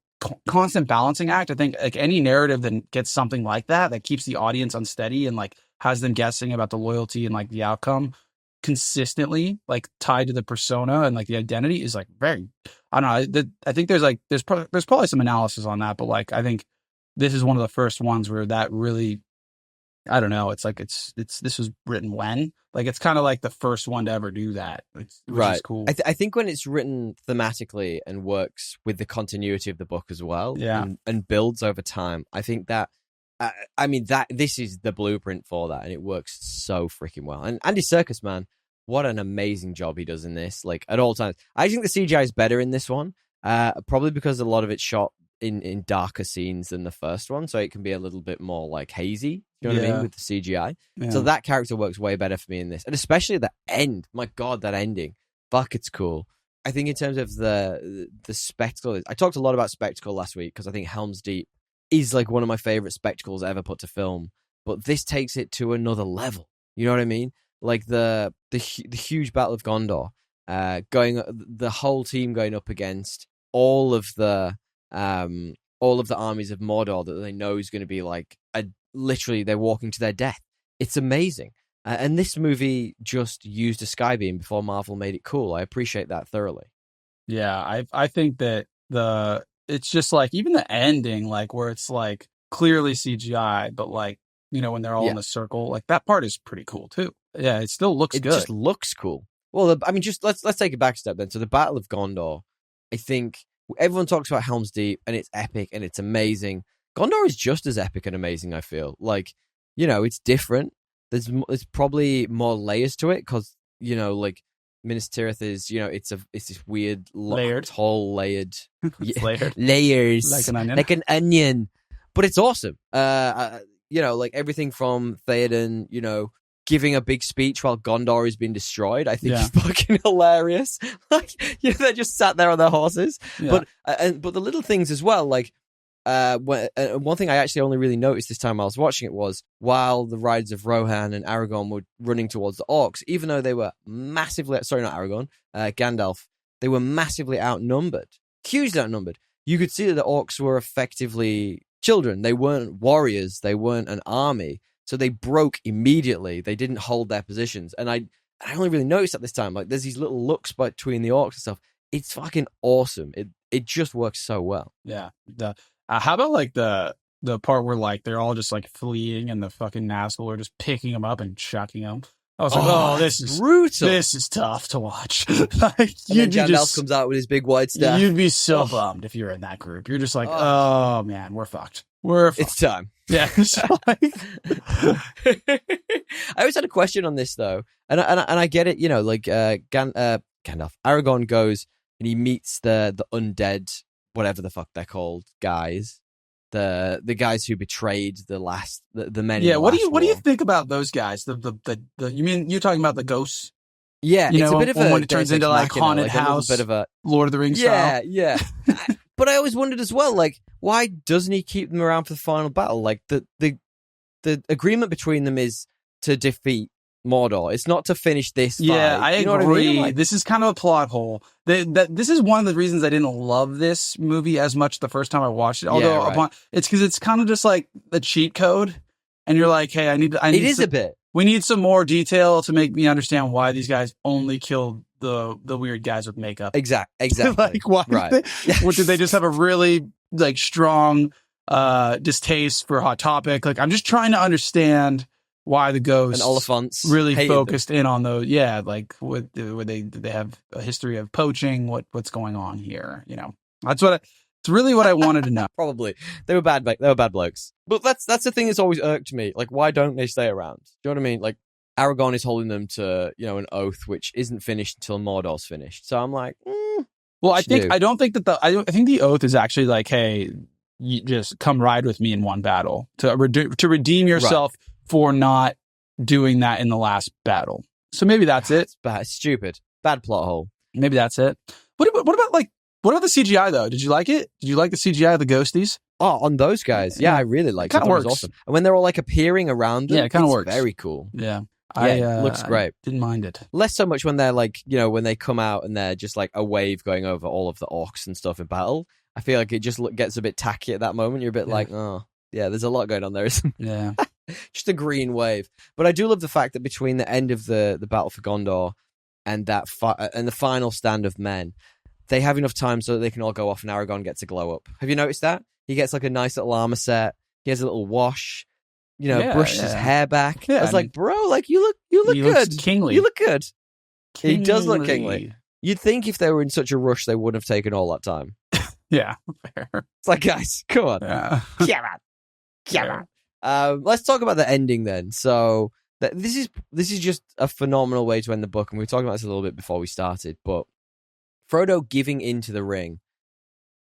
constant balancing act, I think like any narrative that gets something like that keeps the audience unsteady and like has them guessing about the loyalty and like the outcome consistently, like tied to the persona and like the identity is like very, I don't know. I think there's probably some analysis on that, but like I think this is one of the first ones where that really, I don't know. It's like this was written when, like, it's kind of like the first one to ever do that, which is cool. I think when it's written thematically and works with the continuity of the book as well, and builds over time, I think that, I mean, that this is the blueprint for that, and it works so freaking well. And Andy Serkis, man, what an amazing job he does in this, like, at all times. I think the CGI is better in this one, probably because a lot of it's shot in darker scenes than the first one, so it can be a little bit more like hazy. You know what I mean, with the CGI. Yeah. So that character works way better for me in this, and especially the end. My God, that ending! Fuck, it's cool. I think in terms of the spectacle, I talked a lot about spectacle last week because I think Helm's Deep is like one of my favorite spectacles ever put to film. But this takes it to another level. You know what I mean? Like the huge Battle of Gondor, the whole team going up against all of the armies of Mordor that they know is going to be like literally they're walking to their death. It's amazing. And this movie just used a skybeam before Marvel made it cool. I appreciate that thoroughly. Yeah, I think that it's just like even the ending, like where it's like clearly CGI, but like, you know, when they're all in a circle, like that part is pretty cool too. Yeah, it still looks good. It just looks cool. Well, I mean, just let's take a back step then. So the Battle of Gondor, I think everyone talks about Helm's Deep and it's epic and it's amazing. Gondor is just as epic and amazing, I feel. Like, you know, it's different. There's probably more layers to it because, you know, like Minas Tirith is, you know, it's this weird, tall, layered, layered layers, like an onion. But it's awesome. You know, like everything from Theoden, you know, giving a big speech while Gondor is being destroyed, I think is fucking hilarious. Like, you know, they just sat there on their horses. Yeah. But the little things as well, like one thing I actually only really noticed this time I was watching it was while the rides of Rohan and Aragorn were running towards the orcs, even though they were Gandalf, they were massively outnumbered, hugely outnumbered. You could see that the orcs were effectively children. They weren't warriors. They weren't an army. So they broke immediately. They didn't hold their positions. And I only really noticed at this time, like there's these little looks between the orcs and stuff. It's fucking awesome. It just works so well. Yeah. How about like the part where like they're all just like fleeing and the fucking Nazgul are just picking them up and chucking them? I was like, this is brutal. This is tough to watch. Like, and then Gandalf comes out with his big white staff. You'd be so bummed if you're in that group. You're just like, oh man, we're fucked. It's time. Yeah. It's like... I always had a question on this though, and I get it. You know, like Gandalf, Aragorn goes and he meets the undead, whatever the fuck they're called, guys. The guys who betrayed the men. Yeah. What do you think about those guys? You mean you're talking about the ghosts? Yeah, it's a bit of a when it turns into like haunted house, a bit of a Lord of the Rings style. Yeah. But I always wondered as well, like, why doesn't he keep them around for the final battle? Like the agreement between them is to defeat Mordor. It's not to finish this fight. Yeah, I agree. What I mean? Like, this is kind of a plot hole. This is one of the reasons I didn't love this movie as much the first time I watched it. Although it's because it's kind of just like the cheat code, and you're like, hey, I need. It is a bit. We need some more detail to make me understand why these guys only killed the weird guys with makeup. Exactly. Like, why? Right. Or did they just have a really like strong distaste for Hot Topic? Like, I'm just trying to understand why the ghosts and Oliphants really focused in on those. Yeah, like did they have a history of poaching? What's going on here? You know, it's really what I wanted to know. Probably they were bad blokes. But that's the thing that's always irked me. Like, why don't they stay around? Do you know what I mean? Like, Aragorn is holding them to, you know, an oath which isn't finished until Mordor's finished. So I'm like, well, I think the oath is actually like, hey, you just come ride with me in one battle to redeem yourself for not doing that in the last battle. So maybe that's it. It's bad, stupid, bad plot hole. Maybe that's it. What about the CGI though? Did you like it? Did you like the CGI of the ghosties? Oh, on those guys, yeah, I really liked it. It was awesome. And when they're all like appearing around them, yeah, it kind of works. Very cool. Yeah. It looks great. I didn't mind it. Less so much when they're like, you know, when they come out and they're just like a wave going over all of the orcs and stuff in battle. I feel like it just gets a bit tacky at that moment. You're a bit like, oh, yeah, there's a lot going on there, isn't there? Yeah. Just a green wave. But I do love the fact that between the end of the battle for Gondor and and the final stand of men, they have enough time so that they can all go off and Aragorn gets a glow up. Have you noticed that? He gets like a nice little armor set. He has a little wash. You know, brushes his hair back. Yeah, I was like, bro, like you look good. Kingly. You look good. Kingly. He does look kingly. You'd think if they were in such a rush, they wouldn't have taken all that time. Yeah, fair. It's like, guys, come on. Yeah. Let's talk about the ending then. So this is just a phenomenal way to end the book, and we were talking about this a little bit before we started. But Frodo giving into the ring,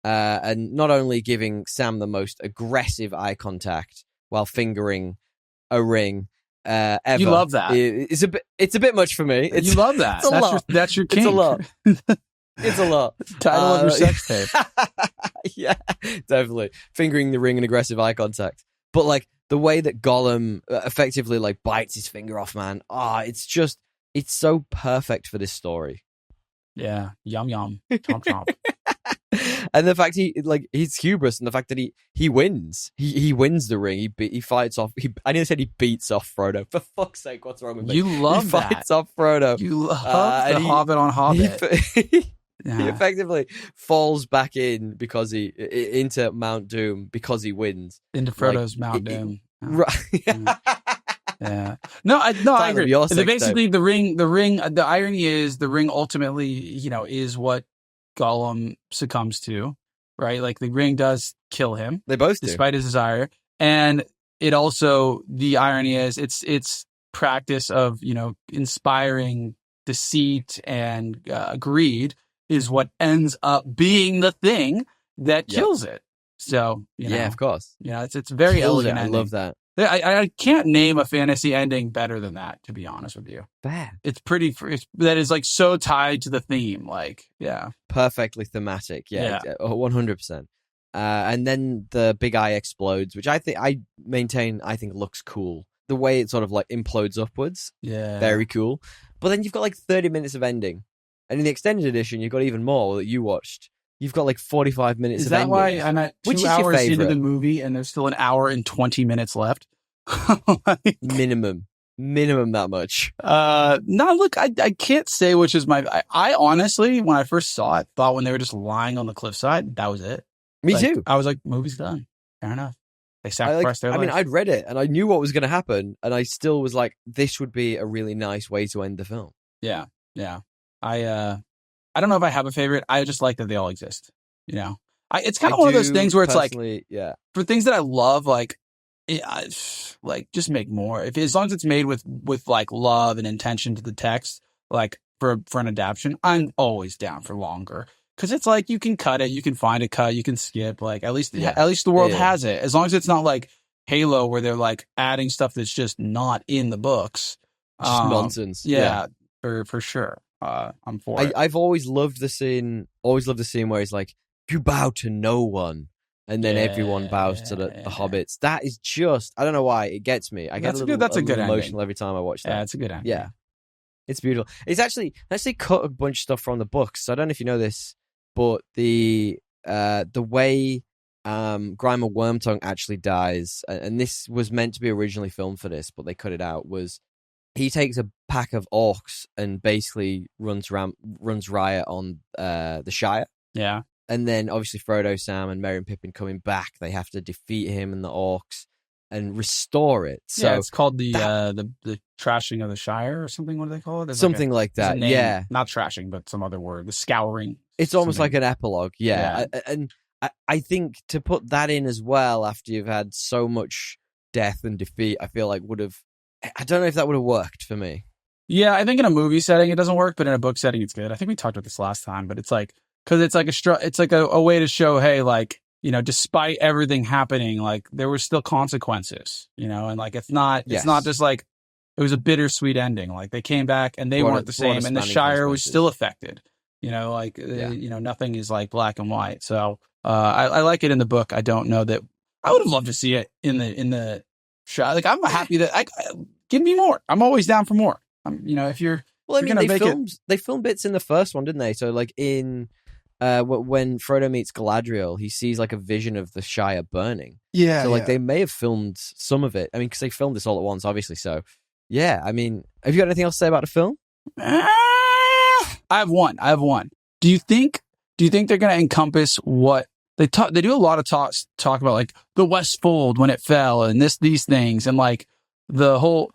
and not only giving Sam the most aggressive eye contact while fingering a ring ever. You love that. It's a bit much for me. You love that. It's a lot. That's your kink. It's a lot. It's a lot. Title of your sex tape. Yeah, definitely. Fingering the ring and aggressive eye contact. But like the way that Gollum effectively like bites his finger off, man. It's so perfect for this story. Yeah. Yum yum. Chomp chomp. And the fact he's hubris, and the fact that he wins. He wins the ring. He fights off. I nearly said he beats off Frodo. For fuck's sake, what's wrong with me? You love that. He fights off Frodo. You love the Hobbit on Hobbit. He effectively falls back into Mount Doom because he wins. Into Frodo's Mount Doom. Right. Yeah. No, I agree. Basically, the irony is the ring ultimately, you know, is what Gollum succumbs to, right? Like the ring does kill him. They both do. Despite his desire. And it also, the irony is it's practice of, you know, inspiring deceit and greed is what ends up being the thing that kills it. So, you know, yeah, of course. You know, it's very elegant. I love that. I can't name a fantasy ending better than that, to be honest with you. Bad. It's that is like so tied to the theme. Like, yeah. Perfectly thematic. Yeah. 100%. And then the big eye explodes, which I think looks cool. The way it sort of like implodes upwards. Yeah. Very cool. But then you've got like 30 minutes of ending. And in the extended edition, you've got even more that you watched. You've got like 45 minutes of ending. Is that why I'm at 2 hours into the movie and there's still an hour and 20 minutes left? Minimum that much. No, look, I can't say which is I honestly, when I first saw it, thought when they were just lying on the cliffside, that was it. Me too. I was like, movie's done. Fair enough. They sacrificed their life. I mean, I'd read it and I knew what was going to happen, and I still was like, this would be a really nice way to end the film. Yeah. I don't know if I have a favorite. I just like that they all exist. You know, It's kind of one of those things where it's like, yeah, for things that I love, like just make more. As long as it's made with like love and intention to the text, like for an adaptation, I'm always down for longer. Because it's like you can cut it, you can find a cut, you can skip. Like at least the world has it. As long as it's not like Halo where they're like adding stuff that's just not in the books. Just nonsense. Yeah, for sure. I'm for it. I've always loved the scene. Where he's like, "You bow to no one," and then everyone bows to the hobbits. That is just, I don't know why it gets me. I get a little emotional every time I watch that. Yeah, it's a good ending. Yeah, it's beautiful. It's actually cut a bunch of stuff from the books. So I don't know if you know this, but the way Grima Wormtongue actually dies, and this was meant to be originally filmed for this, but they cut it out, was he takes a pack of orcs and basically runs riot on the Shire. Yeah. And then obviously Frodo, Sam, and Merry and Pippin coming back, they have to defeat him and the orcs and restore it. So it's called the trashing of the Shire or something. What do they call it? There's something like that. Yeah. Not trashing, but some other word. The scouring. It's almost like an epilogue. Yeah. And I think to put that in as well after you've had so much death and defeat, I feel like I don't know if that would have worked for me. Yeah, I think in a movie setting it doesn't work, but in a book setting it's good. I think we talked about this last time, but it's like, because it's like a way to show, hey, like, you know, despite everything happening, like there were still consequences, you know, and like it's not just like it was a bittersweet ending. Like they came back and they weren't the same, and the Shire was still affected. You know, like you know, nothing is like black and white. So I like it in the book. I don't know that I would have loved to see it in the Shire. Like I'm happy that give me more. I'm always down for more. You know, if you're they filmed bits in the first one, didn't they? So like in when Frodo meets Galadriel, he sees like a vision of the Shire burning. Yeah. So like they may have filmed some of it. I mean, because they filmed this all at once, obviously. So yeah, I mean, have you got anything else to say about the film? I have one. Do you think they're going to encompass what they talk? They do a lot of talk about like the Westfold when it fell and these things and like the whole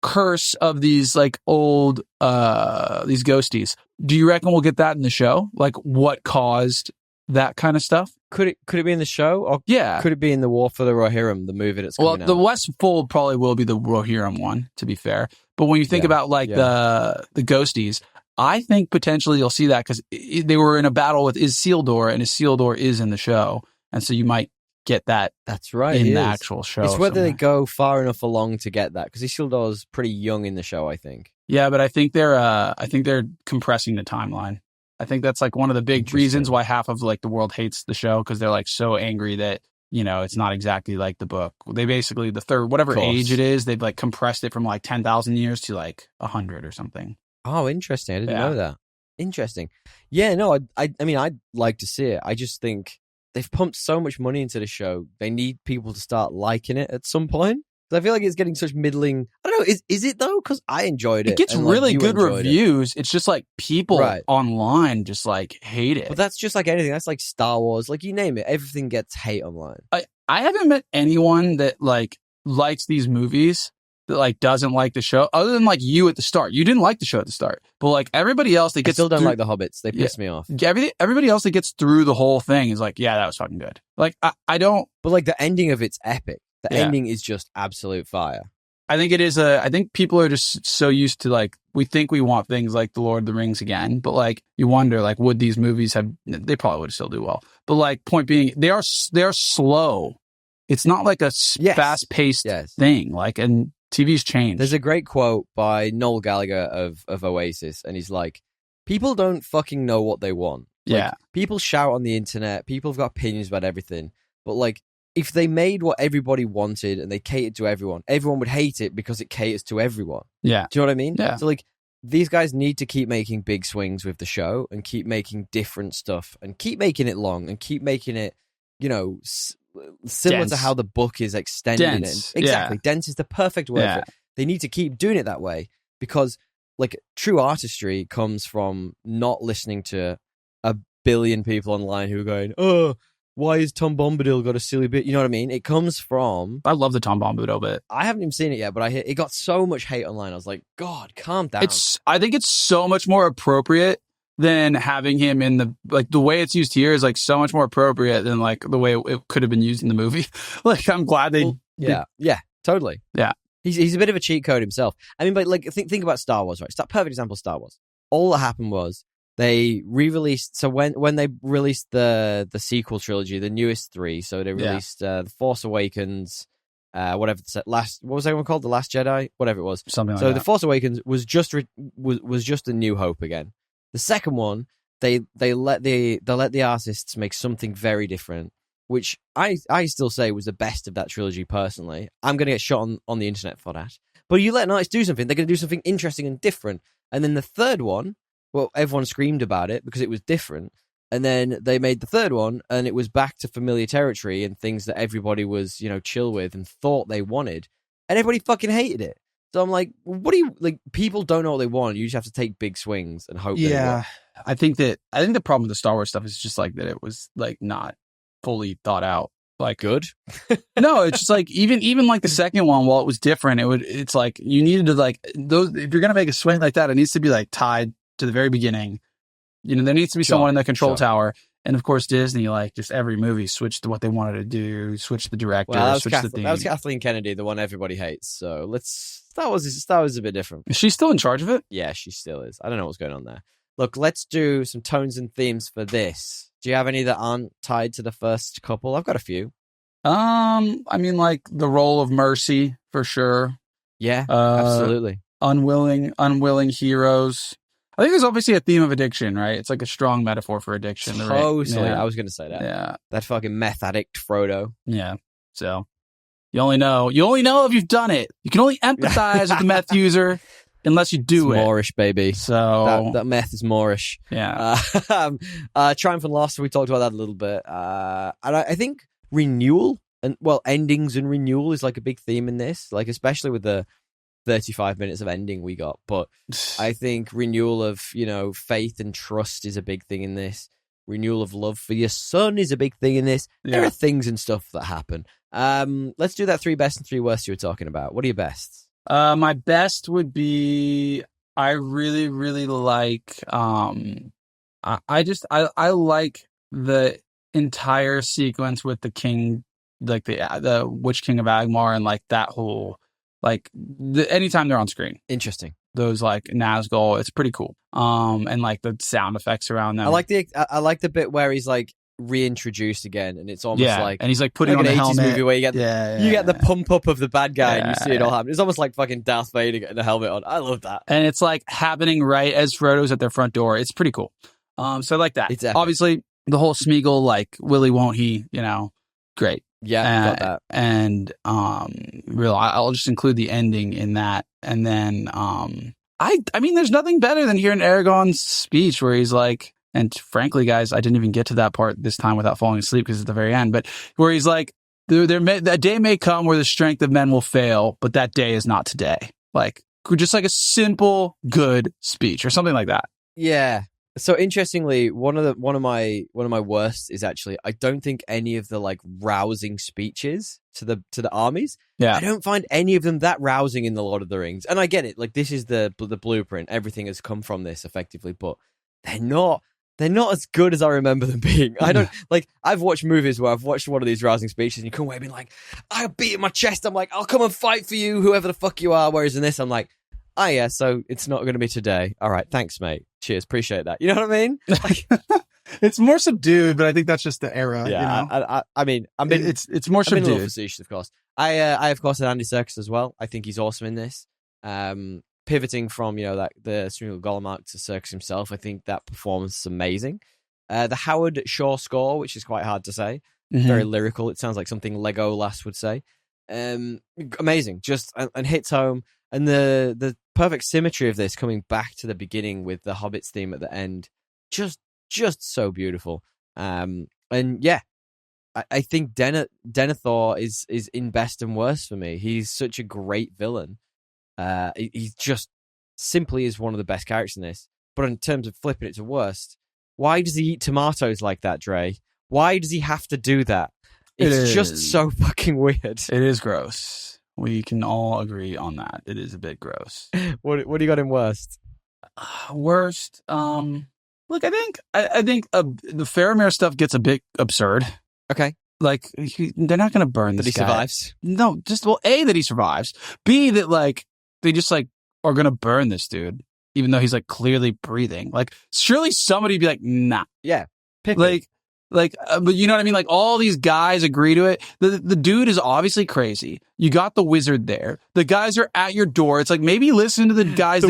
curse of these like old these ghosties. Do you reckon we'll get that in the show? Like what caused that kind of stuff? Could it be in the show? Or could it be in the War for the Rohirrim, the movie that's coming out? The Westfold probably will be the Rohirrim one, to be fair. But when you think about like the ghosties, I think potentially you'll see that because they were in a battle with Isildur, and Isildur is in the show, and so you might get that. That's right in the actual show. It's whether they go far enough along to get that, because Isildur's pretty young in the show, I think. Yeah, but I think they're compressing the timeline. I think that's like one of the big reasons why half of like the world hates the show, because they're like so angry that, you know, it's not exactly like the book. They basically the third whatever age it is, they've like compressed it from like 10,000 years to like 100 or something. Oh, interesting. I didn't know that. Interesting. Yeah, no, I mean, I'd like to see it. I just think they've pumped so much money into the show. They need people to start liking it at some point. I feel like it's getting such middling. I don't know. Is it though? Because I enjoyed it. It gets really good reviews. It's just like people online just like hate it. But that's just like anything. That's like Star Wars. Like you name it, everything gets hate online. I haven't met anyone that like likes these movies that like doesn't like the show, other than like you at the start. You didn't like the show at the start, but like everybody else that gets I still don't like the Hobbits. They piss me off. Everybody else that gets through the whole thing is like, yeah, that was fucking good. Like I don't. But like the ending of it's epic. The ending is just absolute fire. I think it is I think people are just so used to like, we think we want things like The Lord of the Rings again, but like you wonder like, would these movies have, they probably would still do well. But like point being, they are slow. It's not like a fast paced thing. Like, and TV's changed. There's a great quote by Noel Gallagher of Oasis, and he's like, people don't fucking know what they want. Like, people shout on the internet, people have got opinions about everything, but like, if they made what everybody wanted and they catered to everyone, everyone would hate it because it caters to everyone. Yeah. Do you know what I mean? Yeah. So like, these guys need to keep making big swings with the show and keep making different stuff and keep making it long and keep making it, you know, similar to how the book is extended. Dense. Exactly. Yeah. Dense is the perfect word for it. They need to keep doing it that way because like true artistry comes from not listening to a billion people online who are going, oh, why is Tom Bombadil got a silly bit? You know what I mean? It comes from... I love the Tom Bombadil bit. I haven't even seen it yet, but it got so much hate online. I was like, God, calm down. I think it's so much more appropriate than having him in the way it's used here is like so much more appropriate than like the way it could have been used in the movie. Like, I'm glad they. Yeah, totally. Yeah. He's a bit of a cheat code himself. I mean, but like, think about Star Wars, right? Perfect example of Star Wars. All that happened was they re-released. So when they released the sequel trilogy, the newest three, so they released The Force Awakens, whatever what was that one called? The Last Jedi, whatever it was. Something like that. So The Force Awakens was just a New Hope again. The second one, they let the artists make something very different, which I still say was the best of that trilogy personally. I'm going to get shot on the internet for that. But you let an artist do something, they're going to do something interesting and different. And then the third one, well, everyone screamed about it because it was different. And then they made the third one, and it was back to familiar territory and things that everybody was, chill with and thought they wanted. And everybody fucking hated it. So I'm like, what do you, like, people don't know what they want. You just have to take big swings and hope they work. I think the problem with the Star Wars stuff is just like that it was like not fully thought out. Like, good? No, it's just like even like the second one, while it was different, it's like you needed to like those, if you're gonna make a swing like that, it needs to be like tied to the very beginning. There needs to be someone in the control tower. And of course, Disney, like, just every movie switched to what they wanted to do, switched the director, switched the theme. That was Kathleen Kennedy, the one everybody hates. So that was a bit different. Is she still in charge of it? Yeah, she still is. I don't know what's going on there. Look, let's do some tones and themes for this. Do you have any that aren't tied to the first couple? I've got a few. I mean, like the role of mercy for sure. Yeah, absolutely. Unwilling heroes. I think there's obviously a theme of addiction, right? It's like a strong metaphor for addiction. Totally. Yeah. I was going to say that. Yeah. That fucking meth addict Frodo. Yeah. So you only know if you've done it. You can only empathize with the meth user unless you do it's it. Moorish, baby. So that meth is Moorish. Yeah. Triumph and loss. We talked about that a little bit. And I think renewal endings and renewal is like a big theme in this, like especially with the 35 minutes of ending we got. But I think renewal of, faith and trust is a big thing in this. Renewal of love for your son is a big thing in this. Yeah. There are things and stuff that happen. Let's do that 3 best and 3 worst you were talking about. What are your bests? My best would be, I really, really like, I like the entire sequence with the king, like the Witch King of Agmar, and like that whole, like anytime they're on screen. Interesting. Those like Nazgul, it's pretty cool. And like the sound effects around them. I like the bit where he's like reintroduced again, and it's almost like, and he's like putting like on an the 80s helmet. movie where you get the pump up of the bad guy, and you see it all happen. It's almost like fucking Darth Vader getting the helmet on. I love that, and it's like happening right as Frodo's at their front door. It's pretty cool. So I like that. It's epic. Obviously the whole Smeagol, like Willy won't he, great. Yeah, got that. And I'll just include the ending in that. And then I mean, there's nothing better than hearing Aragorn's speech where he's like, and frankly, guys, I didn't even get to that part this time without falling asleep because it's the very end. But where he's like, that day may come where the strength of men will fail, but that day is not today. Like, just like a simple, good speech or something like that. Yeah. So interestingly, one of my worst is actually, I don't think any of the like rousing speeches to the armies. Yeah, I don't find any of them that rousing in the Lord of the Rings. And I get it, like this is the blueprint. Everything has come from this effectively, but they're not as good as I remember them being. I don't like. I've watched movies where I've watched one of these rousing speeches, and you come away being like, I beat in my chest. I'm like, I'll come and fight for you, whoever the fuck you are. Whereas in this, I'm like, oh yeah, so it's not going to be today. All right, thanks, mate. Cheers, appreciate that. You know what I mean? Like, it's more subdued, but I think that's just the era. Yeah, I mean, it's more subdued. I'm a little facetious, of course. I of course had Andy Serkis as well. I think he's awesome in this. Pivoting from the Smeagol Gollum arc to Serkis himself, I think that performance is amazing. The Howard Shore score, which is quite hard to say, very lyrical. It sounds like something Legolas would say. Amazing, just and hits home. And the perfect symmetry of this coming back to the beginning with the Hobbits theme at the end, just so beautiful. And yeah, I think Denethor is in best and worst for me. He's such a great villain. He just simply is one of the best characters in this. But in terms of flipping it to worst, why does he eat tomatoes like that, Dre? Why does he have to do that? It's just so fucking weird. It is gross. We can all agree on that. It is a bit gross. What do you got in worst? Worst, Look, I think the Faramir stuff gets a bit absurd. Okay. Like, they're not going to burn this guy. That he survives? No, just, well, A, that he survives. B, that, like, they just, like, are going to burn this dude, even though he's, like, clearly breathing. Like, surely somebody would be like, nah. Yeah. Pick but you know what I mean? Like, all these guys agree to it. The dude is obviously crazy. You got the wizard there. The guys are at your door. It's like, maybe listen to the guys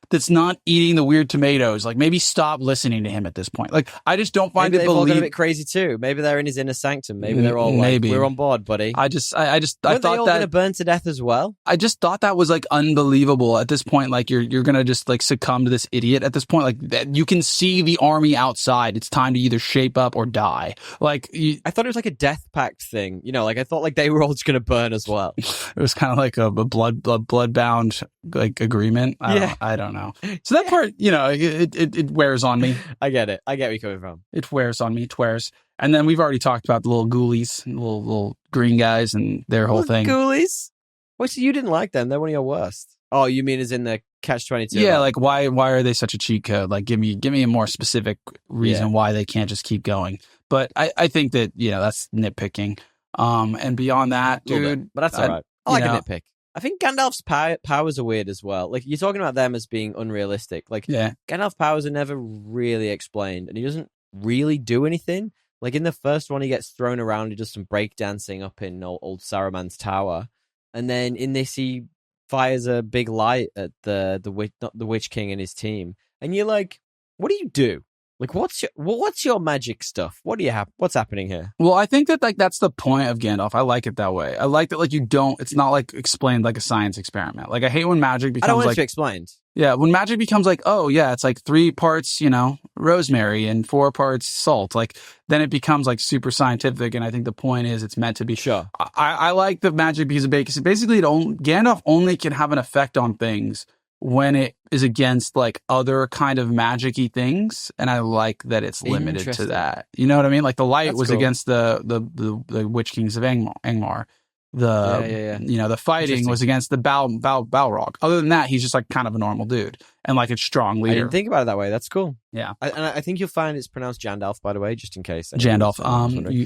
that's not eating the weird tomatoes. Like, maybe stop listening to him at this point. Like, I just don't find maybe it they've all got a bit crazy too. Maybe they're in his inner sanctum. Maybe they're all like, we're on board, buddy. I thought they all going to burn to death as well? I just thought that was like unbelievable at this point. Like, you're going to just like succumb to this idiot at this point. Like, you can see the army outside. It's time to either shape up or die. Like, I thought it was like a death pact thing. You know, like I thought like they were all just going to burn as well. It was kind of like a blood-bound like agreement. I don't know. So that part, you know, it wears on me. I get it. I get where you're coming from. It wears on me. It wears. And then we've already talked about the little ghoulies, little green guys and their whole thing. Ghoulies? Wait, so you didn't like them? They're one of your worst. Oh, you mean as in the Catch-22? Yeah, like why are they such a cheat code? Like give me a more specific reason why they can't just keep going. But I think that, you know, that's nitpicking. And beyond that, dude. But that's all right. I like a nitpick. I think Gandalf's powers are weird as well. Like, you're talking about them as being unrealistic. Like, Gandalf's powers are never really explained, and he doesn't really do anything. Like, in the first one, he gets thrown around, he does some breakdancing up in old Saruman's tower, and then in this, he fires a big light at the Witch King and his team, and you're like, what do you do? Like, what's your magic stuff? What's happening here? Well, I think that like that's the point of Gandalf. I like it that way. I like that like it's not like explained like a science experiment. Like I hate when magic becomes I don't want like it to be explained. Yeah, when magic becomes like, oh yeah, it's like 3 parts, you know, rosemary and 4 parts salt. Like then it becomes like super scientific, and I think the point is it's meant to be. Sure. I like the magic because basically Gandalf only can have an effect on things when it is against like other kind of magic-y things, and I like that it's limited to that. You know what I mean? Like the light was cool. Against the Witch Kings of Angmar. You know, the fighting was against the Balrog. Other than that, he's just like kind of a normal dude and like a strong leader. I didn't think about it that way. That's cool. Yeah, and I think you'll find it's pronounced Jandalf, by the way, just in case. Jandalf.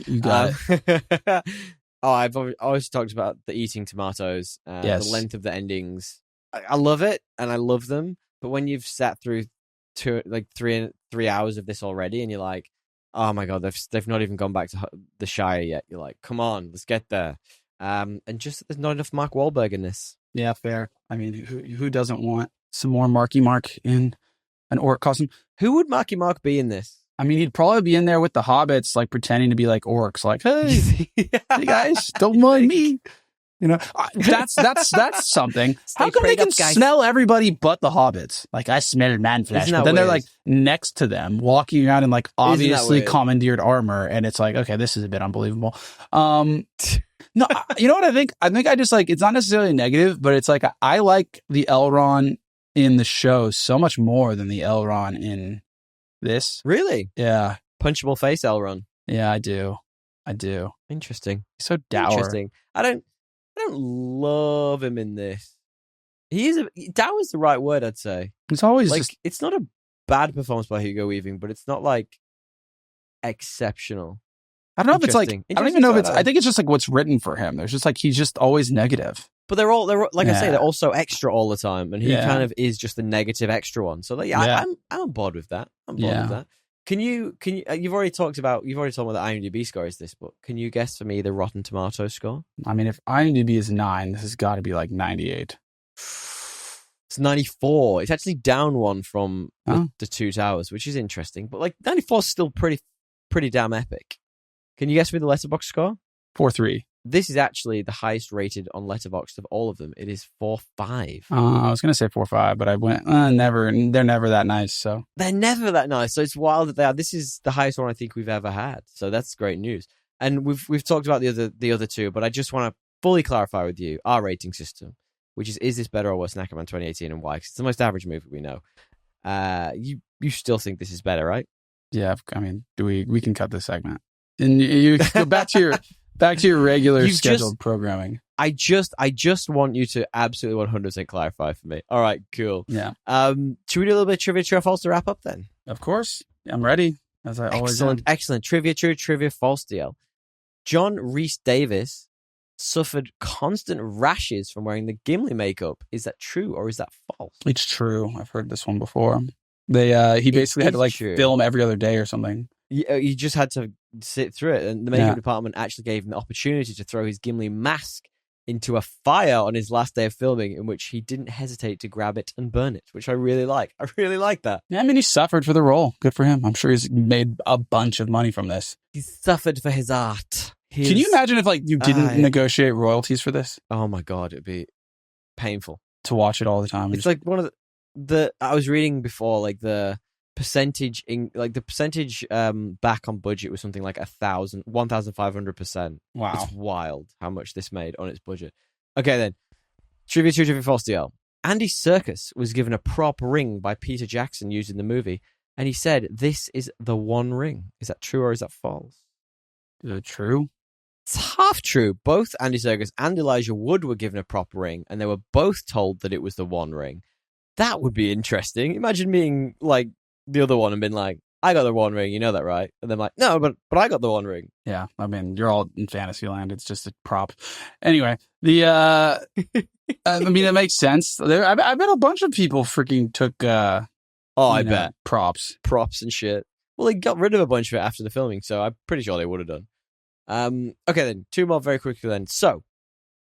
You got it. Oh, I've always talked about the eating tomatoes. Yes. The length of the endings. I love it, and I love them. But when you've sat through 3 hours of this already, and you're like, "Oh my god, they've not even gone back to the Shire yet." You're like, "Come on, let's get there." And just there's not enough Mark Wahlberg in this. Yeah, fair. I mean, who doesn't want some more Marky Mark in an orc costume? Who would Marky Mark be in this? I mean, he'd probably be in there with the hobbits, like pretending to be like orcs, like, "Hey, hey guys, don't mind me." You know, that's something. How come they can smell everybody but the hobbits? Like, I smell man flesh. But then they're like next to them, walking around in like obviously commandeered armor. And it's like, okay, this is a bit unbelievable. No, you know what I think? I think I just like, it's not necessarily negative, but it's like, I like the Elrond in the show so much more than the Elrond in this. Really? Yeah. Punchable face Elrond. Yeah, I do. Interesting. He's so dour. Interesting. I don't love him in this. Dour is the right word, I'd say. It's always like, just... it's not a bad performance by Hugo Weaving, but it's not like exceptional. I don't know if it's like, I don't even know if it's, I think it's just like what's written for him. There's just like, he's just always negative. But they're like I say, they're all so extra all the time, and he kind of is just the negative extra one. So like, I'm on board with that. I'm bored with that. Can you? You've already talked about the IMDb score is this, but can you guess for me the Rotten Tomatoes score? I mean, if IMDb is 9, this has got to be like 98. It's 94. It's actually down 1 from the Two Towers, which is interesting. But like 94 is still pretty damn epic. Can you guess me the Letterboxd score? 4.3. This is actually the highest rated on Letterboxd of all of them. It is 4.5. I was going to say 4.5, but I went, never. They're never that nice. So they're never that nice. So it's wild that they are. This is the highest one I think we've ever had. So that's great news. And we've talked about the other two, but I just want to fully clarify with you our rating system, which is this better or worse than Aquaman 2018 and why? Because it's the most average movie we know. You still think this is better, right? Yeah. I mean, we can cut this segment and you go back to your. Back to your regular scheduled programming. I just want you to absolutely 100% clarify for me. All right, cool. Yeah. Should we do a little bit of trivia true or false to wrap up then? Of course. I'm ready, as I always am. Excellent. Trivia, true, trivia, false, DL. John Rhys Davis suffered constant rashes from wearing the Gimli makeup. Is that true or is that false? It's true. I've heard this one before. He basically had to film every other day or something. You just had to sit through it, and the makeup department actually gave him the opportunity to throw his Gimli mask into a fire on his last day of filming, in which he didn't hesitate to grab it and burn it, which I really like. I really like that. Yeah, I mean, he suffered for the role. Good for him. I'm sure he's made a bunch of money from this. He suffered for his art. Can you imagine if you didn't negotiate royalties for this? Oh my God, it'd be painful to watch it all the time. It's like one of the I was reading before, the percentage back on budget was something like 1,500%. Wow. It's wild how much this made on its budget. Okay, then. Trivia, true, trivia, false, DL. Andy Serkis was given a prop ring by Peter Jackson used in the movie, and he said, "This is the one ring." Is that true or is that false? True. It's half true. Both Andy Serkis and Elijah Wood were given a prop ring, and they were both told that it was the one ring. That would be interesting. Imagine being the other one and being like, "I got the one ring, you know that, right?" And then "No, but I got the one ring." Yeah, I mean, you're all in fantasy land. It's just a prop. Anyway, I mean, it makes sense. I bet a bunch of people freaking took. I bet props and shit. Well, they got rid of a bunch of it after the filming, so I'm pretty sure they would have done. Okay, then 2 more very quickly. Then, so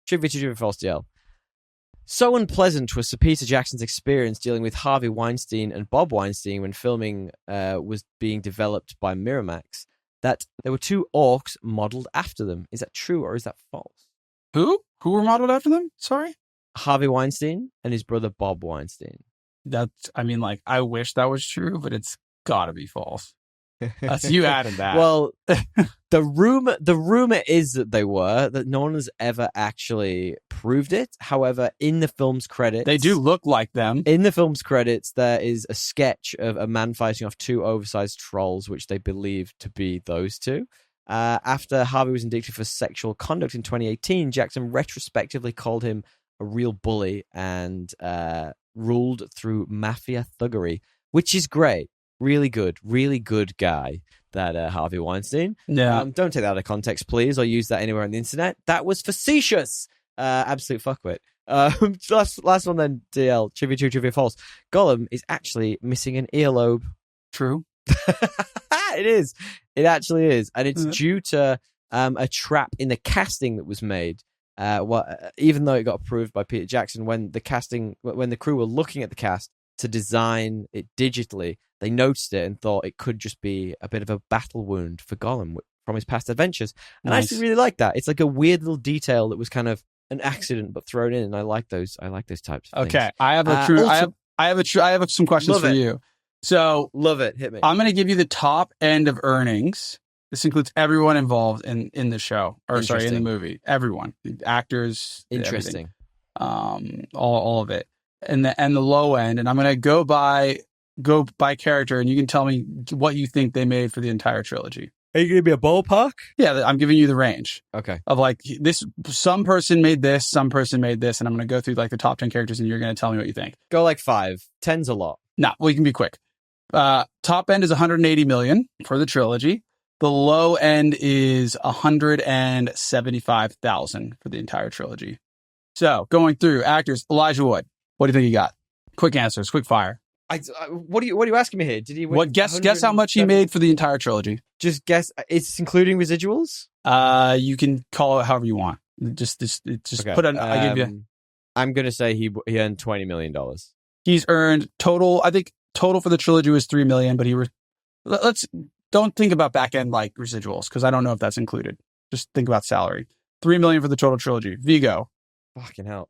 trivia, false, DL. So unpleasant was Sir Peter Jackson's experience dealing with Harvey Weinstein and Bob Weinstein when filming was being developed by Miramax that there were 2 orcs modeled after them. Is that true or is that false? Who were modeled after them? Sorry, Harvey Weinstein and his brother Bob Weinstein. I wish that was true, but it's gotta be false. You added that. Well, the rumor is that they were, that no one has ever actually proved it. However, in the film's credits, they do look like them. In the film's credits, there is a sketch of a man fighting off 2 oversized trolls, which they believe to be those 2. After Harvey was indicted for sexual conduct in 2018, Jackson retrospectively called him a real bully and ruled through mafia thuggery, which is great. Really good guy, that Harvey Weinstein. Yeah. Don't take that out of context, please, or use that anywhere on the internet. That was facetious. Absolute fuckwit. Last one then, DL. Trivia, true, trivia, false. Gollum is actually missing an earlobe. True. It is. It actually is. And it's due to a trap in the casting that was made. Even though it got approved by Peter Jackson, when the crew were looking at the cast to design it digitally, they noticed it and thought it could just be a bit of a battle wound for Gollum from his past adventures. And I actually really like that. It's like a weird little detail that was kind of an accident but thrown in, and I like those types of things. Okay, I have some questions for you. So love it. Hit me. I'm going to give you the top end of earnings. This includes everyone involved in the show, in the movie. Everyone, the actors. Interesting. All of it. And the low end, and I'm going to go by character, and you can tell me what you think they made for the entire trilogy. Are you going to be a ballpark? Yeah, I'm giving you the range. Okay. Of this, some person made this, some person made this, and I'm going to go through the top 10 characters, and you're going to tell me what you think. Go 5. 10's a lot. No, we can be quick. Top end is 180 million for the trilogy. The low end is 175,000 for the entire trilogy. So going through actors, Elijah Wood. What do you think you got? Quick answers, quick fire. What are you asking me here? Did he win? Guess how much he made for the entire trilogy? Just guess. It's including residuals. You can call it however you want. Just okay. Put it. I give you. I'm gonna say he earned $20 million. He's earned total. I think total for the trilogy was $3 million, but let's don't think about back end residuals because I don't know if that's included. Just think about salary. $3 million for the total trilogy. Vigo. Fucking hell.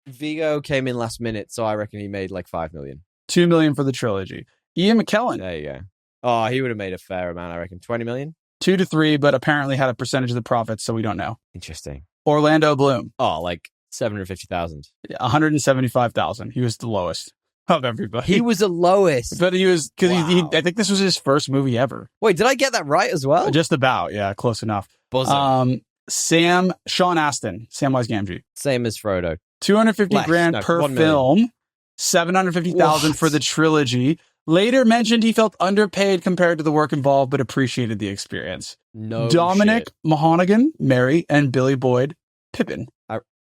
Vigo came in last minute, so I reckon he made $5 million. $2 million for the trilogy. Ian McKellen. There you go. Oh, he would have made a fair amount, I reckon. 20 million? 2 to 3, but apparently had a percentage of the profits, so we don't know. Interesting. Orlando Bloom. Oh, 750,000. 175,000. He was the lowest of everybody. He was the lowest. But he was, because I think this was his first movie ever. Wait, did I get that right as well? Just about, yeah, close enough. Buzzing. Sean Astin, Samwise Gamgee. Same as Frodo. $250,000 per film. 750,000 for the trilogy. Later mentioned he felt underpaid compared to the work involved, but appreciated the experience. Dominic Monaghan, Mary, and Billy Boyd, Pippin.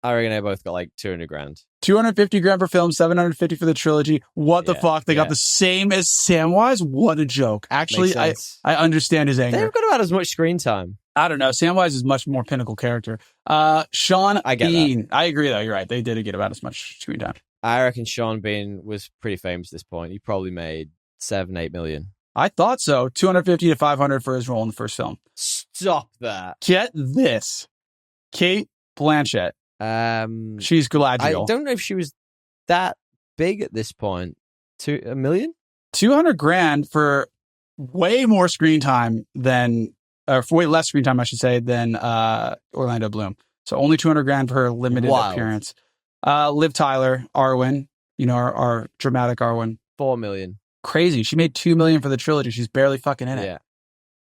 I reckon they both got like 200 grand. 250 grand per film, 750 for the trilogy. What the fuck? They got the same as Samwise? What a joke. Actually, I understand his anger. They've got about as much screen time. I don't know. Samwise is much more pinnacle character. Sean Bean. I agree, though. You're right. They did get about as much screen time. I reckon Sean Bean was pretty famous at this point. He probably made 7-8 million. I thought so. 250 to 500 for his role in the first film. Stop that. Get this. Kate Blanchett. She's Galadriel. I don't know if she was that big at this point. $1 million? 200 grand for way more screen time than, or for way less screen time, I should say, than Orlando Bloom. So only 200 grand for her limited appearance. Liv Tyler, Arwen, our dramatic Arwen. 4 million. Crazy. She made 2 million for the trilogy. She's barely fucking in it.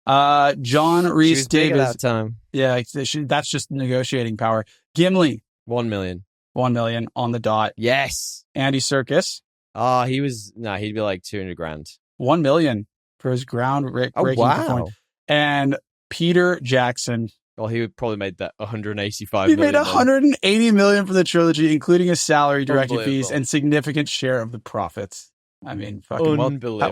Yeah. John Rhys Davies. That time. Yeah, that's just negotiating power. Gimli. 1 million. 1 million on the dot. Yes. Andy Serkis. Oh, he'd be like 200 grand. 1 million for his groundbreaking performance. And Peter Jackson. Well, he would probably made that 185 million. He made 180 million for the trilogy, incling his salary, directing fees, and significant share of the profits. I mean, fucking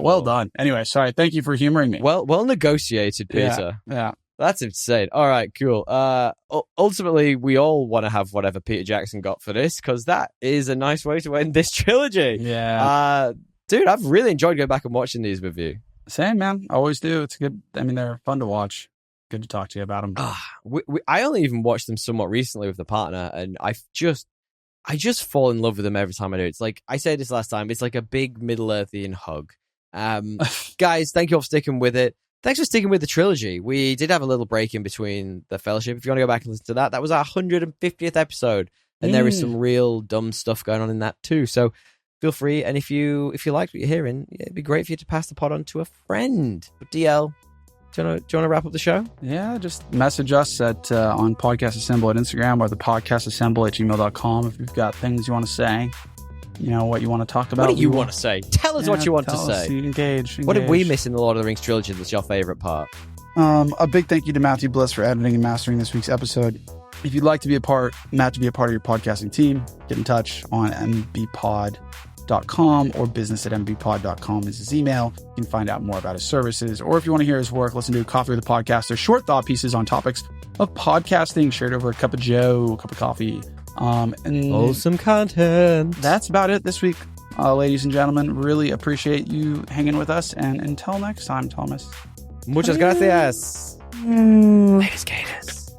well done. Anyway, sorry. Thank you for humoring me. Well negotiated, Peter. Yeah. That's insane. All right, cool. Ultimately, we all want to have whatever Peter Jackson got for this, because that is a nice way to end this trilogy. Yeah. Dude, I've really enjoyed going back and watching these with you. Same, man. Always do. It's good. I mean, they're fun to watch. Good to talk to you about them. I only even watched them somewhat recently with the partner, and I just fall in love with them every time I do. It's like, I said this last time, it's like a big Middle-earthian hug. Guys, thank you all for sticking with it. Thanks for sticking with the trilogy. We did have a little break in between the Fellowship. If you want to go back and listen to that was our 150th episode, and there is some real dumb stuff going on in that too. So feel free, and if you liked what you're hearing, it'd be great for you to pass the pod on to a friend. But DL, do you want to wrap up the show? Yeah, just message us at on Podcast Assemble at Instagram, or the podcastassemble@gmail.com if you've got things you want to say. What you want to talk about. What do you want to say? Tell us what you want to say. Engage. What did we miss in the Lord of the Rings trilogy that's your favorite part? A big thank you to Matthew Bliss for editing and mastering this week's episode. If you'd like to be Matt to be a part of your podcasting team, get in touch on mbpod.com or business@mbpod.com is his email. You can find out more about his services, or if you want to hear his work, listen to Coffee with the Podcaster, short thought pieces on topics of podcasting shared over a cup of joe, a cup of coffee. And wholesome content. That's about it this week, ladies and gentlemen. Really appreciate you hanging with us, and until next time, Thomas. Muchas gracias. Latest gators.